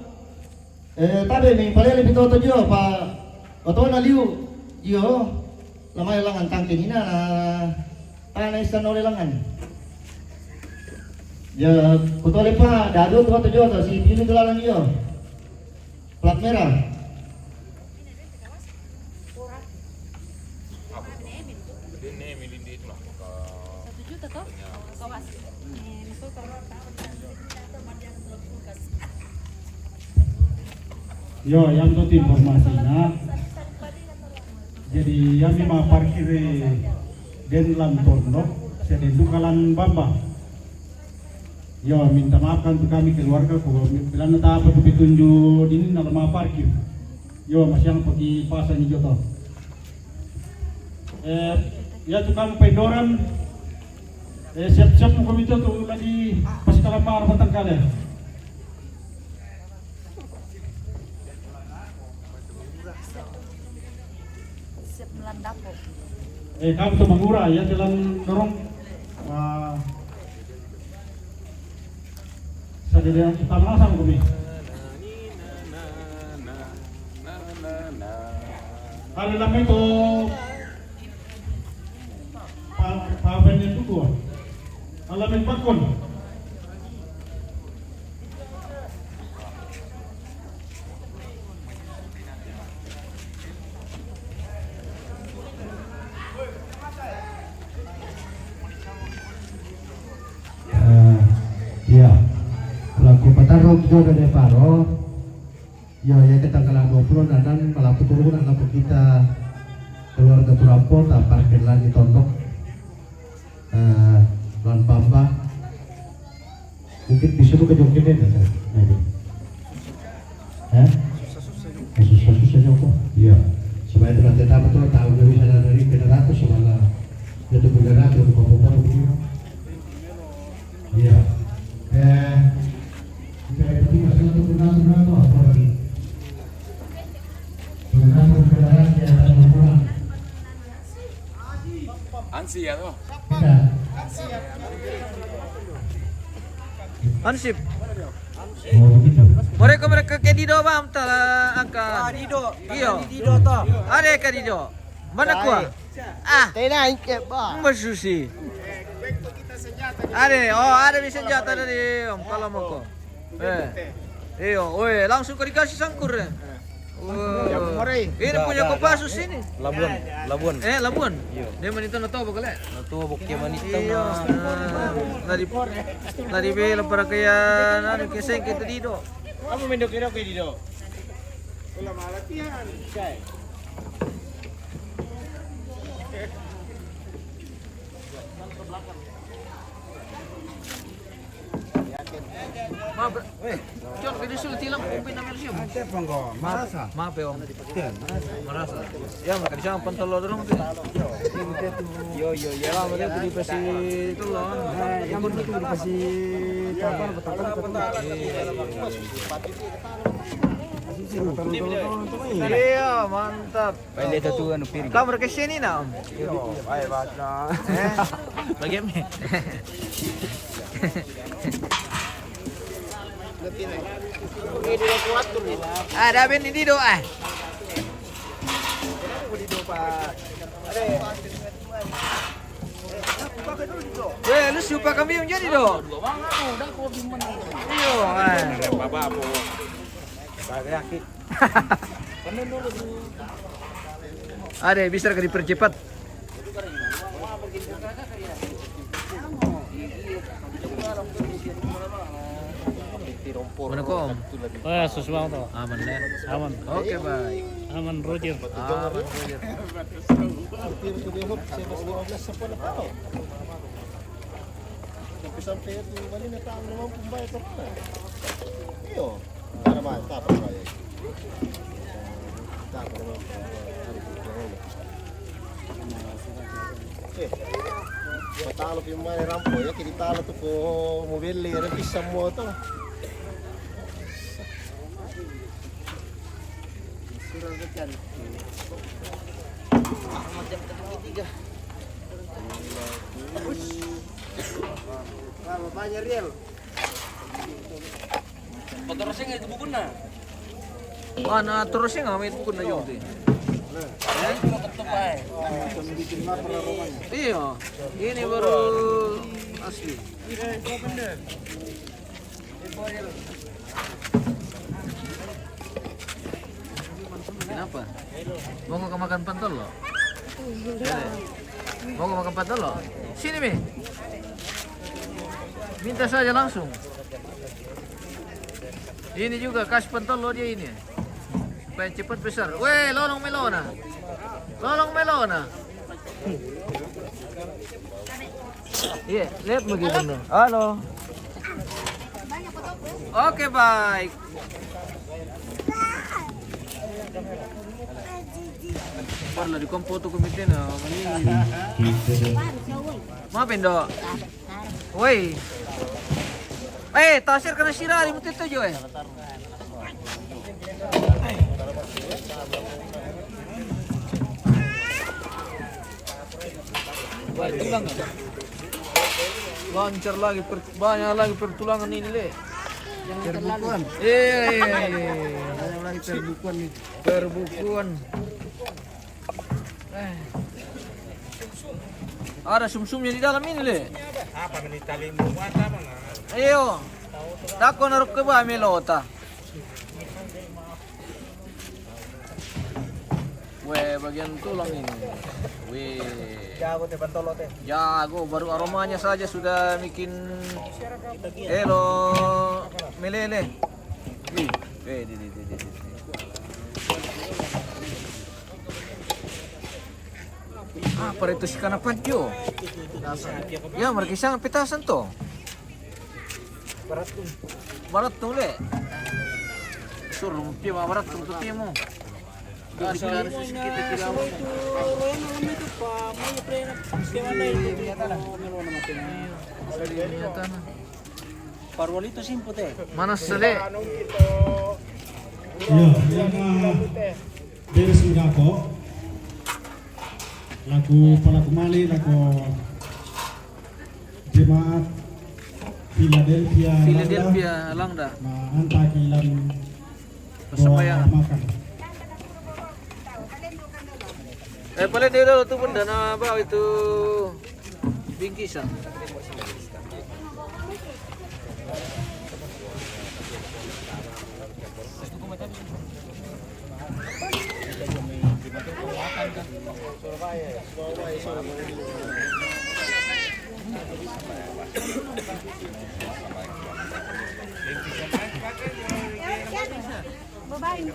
tabe mi pale lebih tahu tujuh pak atau naliu iyo lama langan tangke ini na tanah isan oleh langan ya betul pak dadu tuh tujuh atau si ini kelalan iyo plat merah Yo, yang itu informasinya. Jadi yang lima parkir den Lantondok, sedang dukalan Bamba. Yo, minta maaf kan untuk kami keluarga, kalau bilang tak apa ditunjuk ini nama parkir. Yo, masih yang pergi pasang ini jodoh. Ya tukang pedoran. Siap-siap mau komite tuh lagi pas kalamar batang kalian. Kamu tuh mengurah ya jalan dorong saja kita langsung kami. Ada nama itu Pak itu gua. Alamin bakun. Ya, pelaku petarung juga dari Paro. Ya, ya kita kalah 20 dan malah turunan apa kita keluar ke Turampo, tak parkir lagi tondok. Lan Bamba. Mungkin bisa tuh ke Jogja deh, susah-susahnya kok. Iya, supaya terlatih apa tuh tahu dari sana dari generator semala itu generator bapak-bapak begini. Iya. Kita itu masalah untuk generator apa lagi? Generator kendaraan yang akan berkurang. Ansi ya tuh. Tidak. Ansip. Oh begitu. Mereka ke Dido bang tala angka. Dido. Iyo. Dido toh. Ada ke Dido. Mana kuah? Ah. Tena ingke ba. Masusi. Ada di senjata dari Om kalau mau kok. Iyo, langsung ke dikasih sangkur ya. Ini punya Kopassus ini. Labuan. Labuan. Dia manito na to bagale. Tuh bukti manita Iyo. Nari bela para kaya nani keseng kita Dido. Kamu mendok-mendok ke Dido. Ulah malatian. Say. John, pwede sulit ilang kumpin namin siya. Maaf ya om. Merasa. Ya mereka disana pentol dong tuh. Yo. Ya lah mereka beli pasti itu loh. Yang benar beli pasti kapan Iya mantap. Pwede ito tuh anu piring. Kamu ke sini na om. Ay, basta. Bagaimana? Ada ben ini do ah. Weh, lu suka kami yang jadi do. Iyo, Ada bisa dipercepat. Mana kok om? Oh ya, susah tuh. Aman deh. Aman. Oke baik. Aman Roger. Aman Roger. Sampai itu balik na taong naman pumbayad ko na. Iyo, para ba tapos ba yan? Tapos naman. Matalo yung mga rampo ya, kinitalo to po mobile ya, pisang mo to. Banyak real. Patorosnya itu buku na. Ana terusnya nggak main buku na yung tuh. Iya, ini baru asli. Kenapa? Mau kau makan pentol lo? Mau kau makan pentol lo? Sini Mi. Minta saja langsung. Ini juga kasih pentol lo dia ini. Supaya cepat besar. Weh, lolong melona. Lolong melona. Iya, lihat begitu. Halo. Oke, baik. Parla di kompoto komite na. Maafin do. Woi. Tasir kena sirah di mutit tuh, eh. Lancar lagi, banyak lagi pertulangan ini le. Terbukuan. Banyak lagi perbukuan nih. Perbukuan. Ada sumsumnya di dalam ini le. Apa menitali muat apa nggak? Ayo. Dako naruh ke bawah melota. Weh, bagian tulang ini. Weh. Jago teh pantolo teh. Jago, baru aromanya saja sudah bikin elo meleleh. Wih, di. Apa itu si kanapan jo? Ya, mereka sangat petasan toh. Barat tuh le. Suruh lumpia barat tuh timu. Kasih sedikit kita. Parwalito simpo teh. Mana sele? Ya, yang beres ngako. Lagu pala kemali lagu jemaat Philadelphia Langda. antakilan Persembayangan. makan. Paling dia dulu tuh pendana apa itu bingkisan.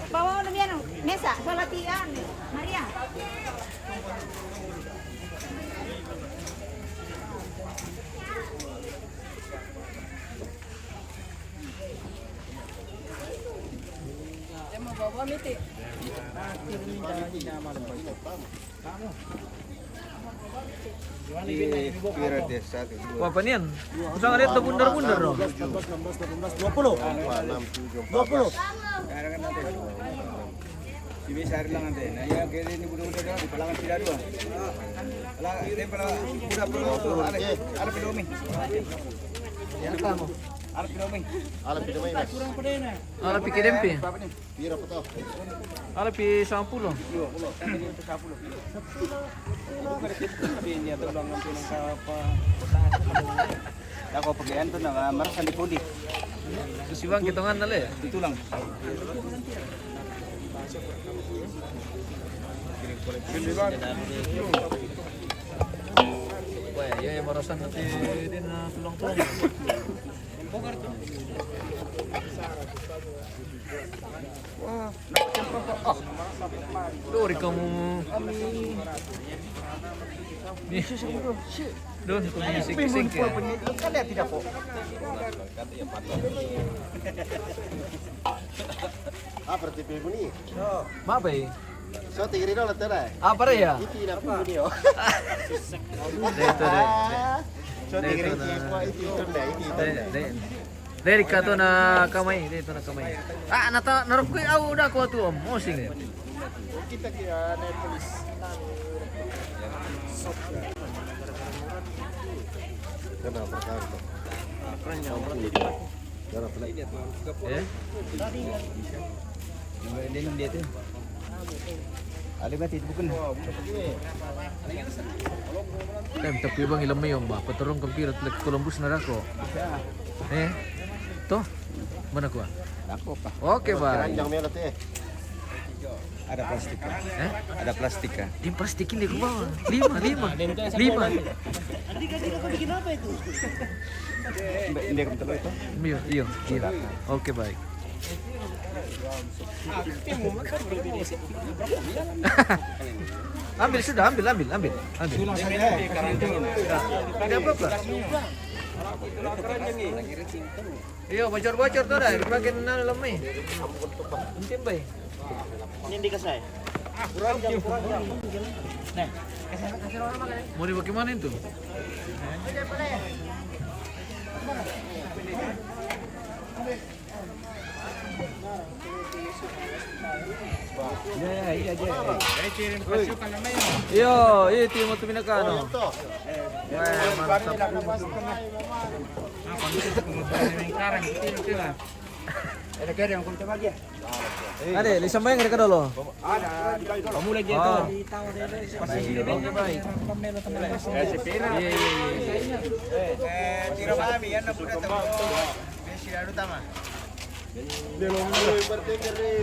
Bawa udah biar mesa, solatian, Maria. Wah, panian. Usang ada itu bundar-bundar dong. 20. Ini sehari lang nanti. Nah, ya kiri ini budak-budak dah di palangan tidak dua. Lah, ini pala budak-budak tu. Ada pilomi. Ya kamu. Ada pilomi. Alam pindah main. Ala pikir dempe. Pira pa to? Ala pi 10. Yo, pulo. Kan ini untuk 10. Itu kan kita niya to lang ang pinang pa potahan. Ako pagian to na marasan di pudi. Terus Iwan hitungan nale. Itu lang. Wah, ya marasan nanti din na tulong-tulong. Wah, nakachempa pa. Dori kamu. Nih, doon ito may sik-sik ya. Kan dia tidak po. Berarti bunyi. Apa ya? So tigri na tera. Apa ya? Iti na bunyi oh. Dito deh. So tigri na iti na. Dari kato na kamay, dito na kamay. Ah, narup ko udah ko tu om, mosing. Kita kira na police. Kenapa perkara? Eh? Dia dia tu. Ada berarti bukan. Tapi bang ilam may ba? Paturong kampirat lag Columbus na rako. Eh? To? Mana ko? Ako pa. Oke, ba. Keranjang melat eh. Ada plastik. Eh? Ada plastik kan? Di plastikin di bawah. 5. Hindi ko tuloy ito. Iyo. Oke, baik. Ambil sudah, ambil. Tidak apa-apa. Iyo, bocor-bocor tuh dah. Makin lemah. Mungkin baik. Hindi ka say. Mau dibawa kemana itu? Iya aja. Iyo, itu mau tuminakan. Wah, mantap. Ada kere yang kunci lagi. Ade, lisang bayang mereka dulu. Ada di bawah. Kamu lagi itu. Oke baik. Iya. Tira kami yan na pura tayo. Besi ano tama.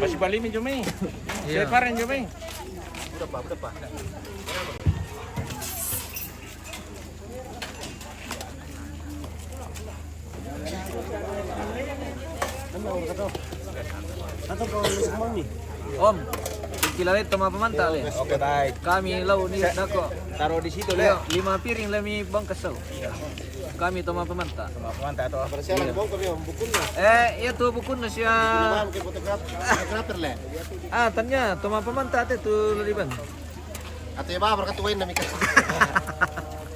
Masih balimin Jumi. Iya. Separan Jumi. Udah pa. Om, kilala itu sama pemantal ya? Oke baik. Kami lau ni nako. Taruh di situ Iya, le. 5 piring lami bangkas tau. Kami toma pemanta. Sama pemantau atau apa? Siya lang mo kami ang bukun na. Itu bukun na siya. Ma'am kay photographer le. Tanya, toma pemanta ate tu laliban. Ato yung ba katuwain na mi kasi.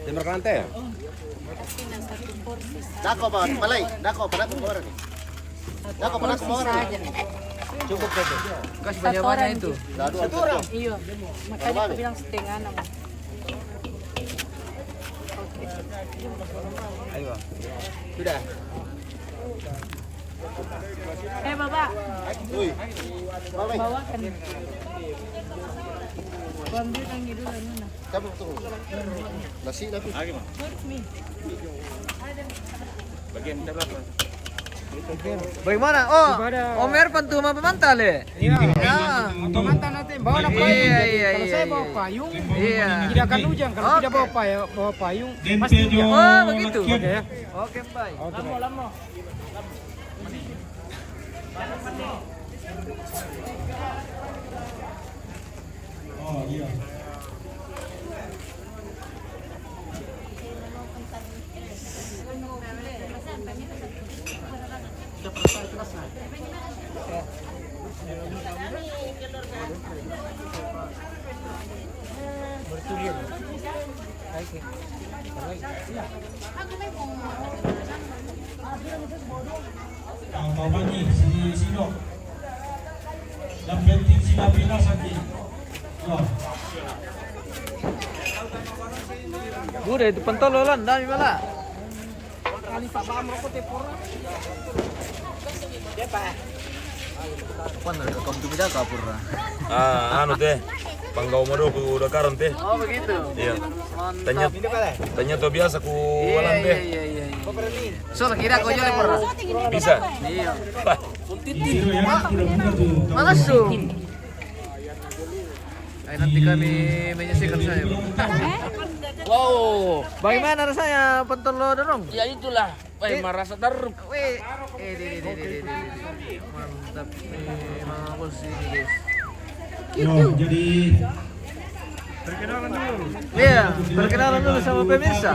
Timur kanante. Dako ba malay? Dako pa ko oras ni. Dako pa ko oras. Cukup saja. Kasih banyak-banyak itu. Satu orang. Iyo. Makanya aku bilang setengah nama. Ayo. Sudah. Bapak, Uy. Malay. bawa kan. Ambil yang itu dulu nah. Kamu tuh. Nasi tapi. Lagi mah. Bagian berapa? Bagaimana? Oh, Om Ervan tuh sama pemantal ya? Iya. Pemantau nanti bawa apa? Iya. Kalau saya bawa payung, Iya. tidak akan hujan. Kalau tidak bawa payung, pasti hujan. Oh, begitu. Oke ya. Oke, baik. Lama. Oh iya. Sampai Kau bagi sino. Yang penting sila pilas lagi. Udah itu pentololan dami malah. Apa nak kamu tu beda kapur lah. Anu teh, panggau modo ku udah karon teh. Oh begitu. Iya. Mantap. Tanya tuh biasa ku walan teh. Iya. So kira kau jual pura. Bisa. Iya. Mana Mana su? Ay, nanti kami menyaksikan saya. Wow, bagaimana rasanya pentol dorong? Ya itulah. Merasa teruk. Weh, mantap. Memang bos ini guys. jadi Iya, perkenalan dulu sama pemirsa.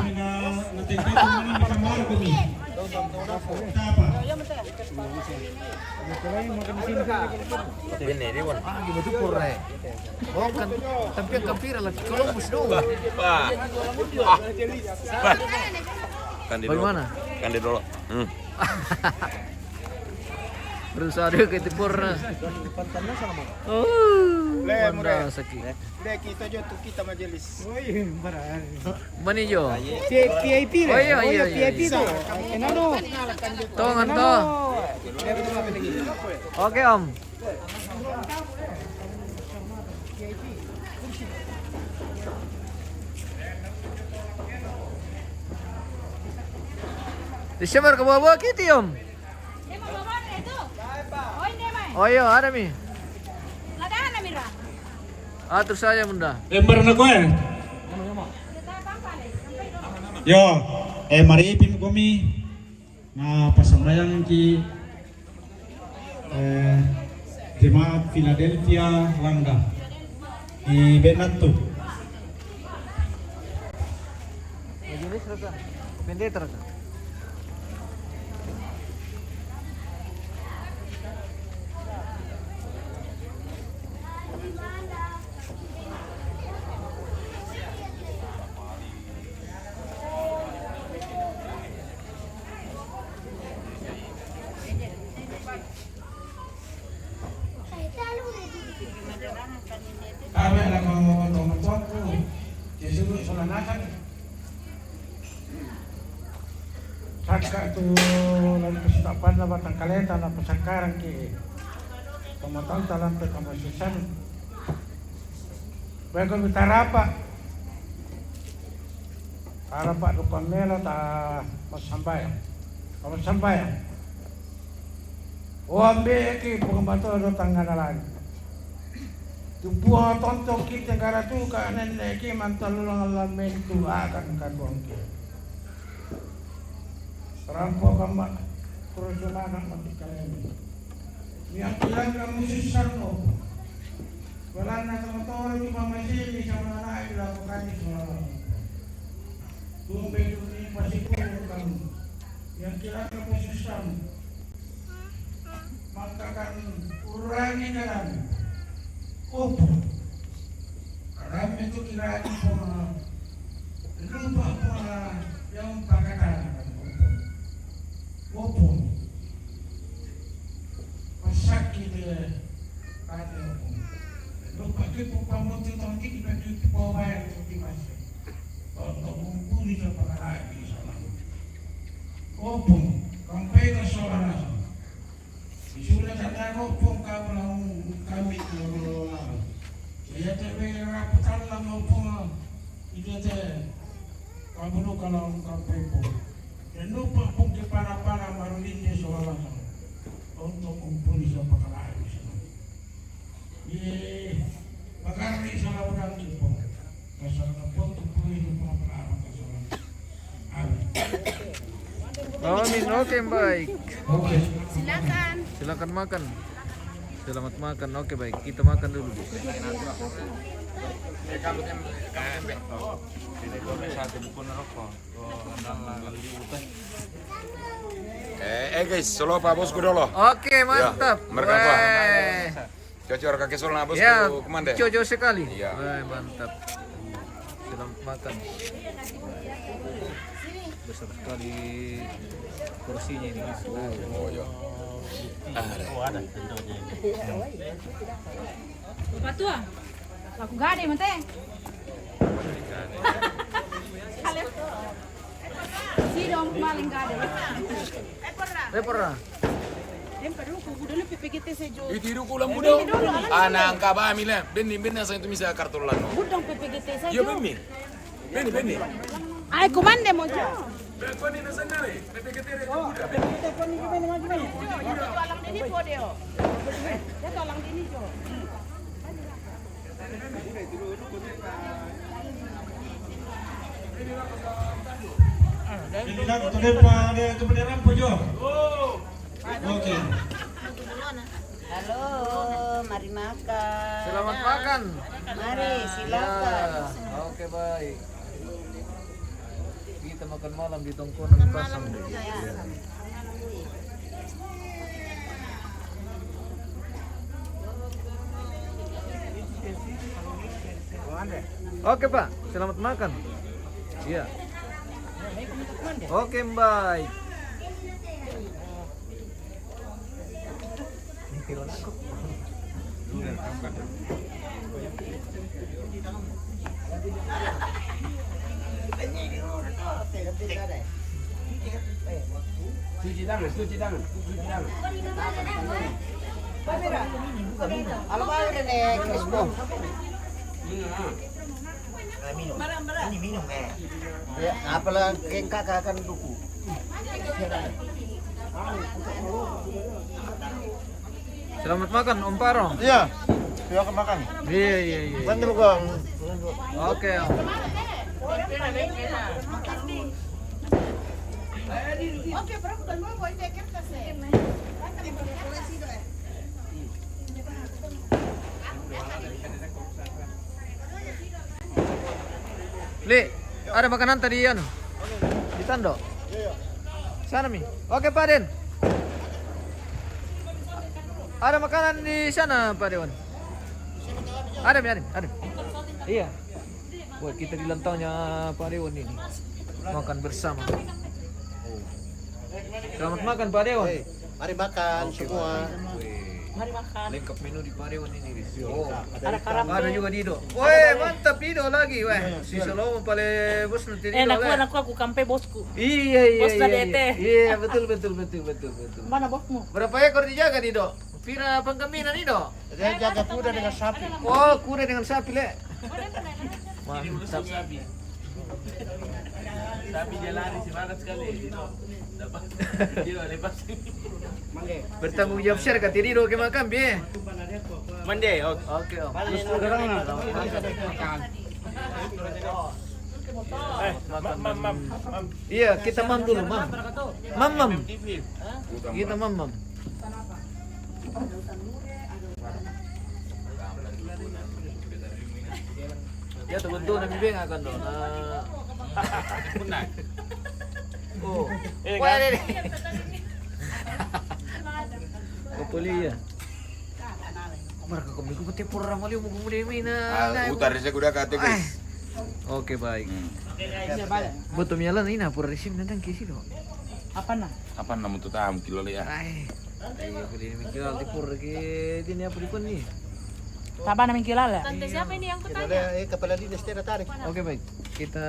Ini dia wan. Ah, gimana tuh pura? Oh kan, tapi kampir lagi Columbus dong. Pak. Kan di Bagaimana? Kan di dulu. Berusaha dia ke tipurna. Oh, murah sakit. Dek kita jo tu kita majelis. Mana jo? PIP Oh iya. PIP tu. Enano. Tongan to. Oke om. Disemar ke bawah kita om. Oh iya ada mi. Atur saja bunda. lembar na ko Yo, mari pim kami na pasambayang ki jemaat Philadelphia Langga di Benatu. Majelis raka. Pendeta raka. Kami alam mo tumatawag ko. Yesus sulanakan. Saka tu lalu persiapan lah batang kalenda na pasangkaran ki tumatawag talang te kamasusan. Bago mitarapa. Arapa do pamela ta masambayan. Masambayan. O ambe ki pagmato do tanganalan. Tubuh tontok kita negara tu kanan lagi mantal ulang alamin tu akan kaduang kita. Rampok kamak kerusuhan mati kalian. Yang bilang kamu susah no. Walau nak motor cuma masih bisa menarik dilakukan semua. Tumbe ini masih kurang kamu. Yang kira kamu susah. Maka kan kurangi jalan. Opo, karena itu kira lupa yang pakatan. Opo, masak kita kata opo. Lupa kita pamotu tangki kita tu pawai tu masih. Kalau mumpuni tu pakatan di sana. Opo, kampai ke sana. Sudah kata opo kami kalau ya tapi raputan lah maupun itu kamu kalau sampai pun dan lupa pun ke para marulin dia soalan untuk kumpul di siapa kalah di sana. Ye, bakar di sana orang itu masalah pun kumpul di para kalah Amin, oke baik. Oke. Silakan makan. Selamat makan. Oke baik, kita makan dulu. Guys, solo apa bosku dulu? Oke mantap. Ya, mereka Weh. Cocor kaki solna bosku Ya, kemana? cocok sekali. Iya. Weh, mantap. selamat makan. Besar sekali kursinya ini. Oh ya. ada tentunya. Bapak tua. Aku gade mate. Si dong maling gade. Pernah. Itiru kulang mudo. Anak kaba mila. Benni saya itu bisa kartolano. Budong PPGT saja. Yo benni. Benni. Ay, kumande mo jo. Benni na sanare. Tolong dini po deo. Ya tolong dini jo. Jadi nak tulis pada kebenaran pujo. Oke. Halo, mari makan. Selamat makan. Mari, silakan. Ya, oke baik. Kita makan malam di tongkonan pasang. Oke Pak, selamat makan. Iya. Oke baik. Cuci tangan. Apa baru nih, Krispo? Minum. Ini minum ya, apalagi kakak akan duku. Selamat makan Om Paro. Iya, silakan makan. Iya. Bantu gong. Oke Om. Oke, pero bukan mau buat jaket kasi. Li, ada makanan tadi anu. Di Tando. Sana Mi. Oke Pak Den. Ada makanan di sana Pak Dewan. Ada Mi, ada. Iya. Buat kita di lantaunya Pak Dewan ini. Makan bersama. Selamat makan Pak Dewan. Mari makan semua. Mari makan. Lengkap menu di Pak Dewan ini. Oh, Ada karang. Ada juga Dido. Weh, mantap Dido lagi, weh. Si Salomo pale bos nanti Dido. Aku kampe bosku. Iya. Bos dari ET. Iya, betul. Mana bosmu? Berapa ekor dijaga Dido? Pira pengkeminan Dido? dia jaga kuda dengan sapi. Oh, kuda dengan sapi, Le. Mantap. Sapi dia lari semangat sekali. Dapat dia lepas. Bertanggung jawab share kata Dido ke makan, Bi. Mande, Oke, Om. mam. Iya, kita mam dulu, Mam. Mam. Kita mam. Ya teman-teman namin bing akan doon. Oh. Pwede rin. Kapuli ya. Mereka kami ko pati pura mali mo kumuli na. Utar saya kuda kate guys. Oke baik. Betul mialan ini pura resim nandang kisi do. Apa na? Apa namun tuh tamu kilo ya? Ay. Ayo kali ini mikir alti pura ke dini apa dikon nih. Taba namin kilala. Tante siapa ini yang Kita kutanya? ada kepala dinas dia tarik. Oke baik. Kita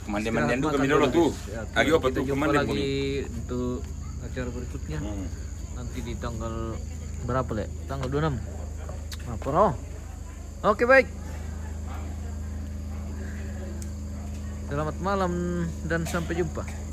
Mandian dulu kami dulu tuh. Lagi apa tuh kita jumpa kemana lagi untuk acara berikutnya. Nanti di tanggal berapa Le? Tanggal 26. Nah, Poro. Oke baik. Selamat malam dan sampai jumpa.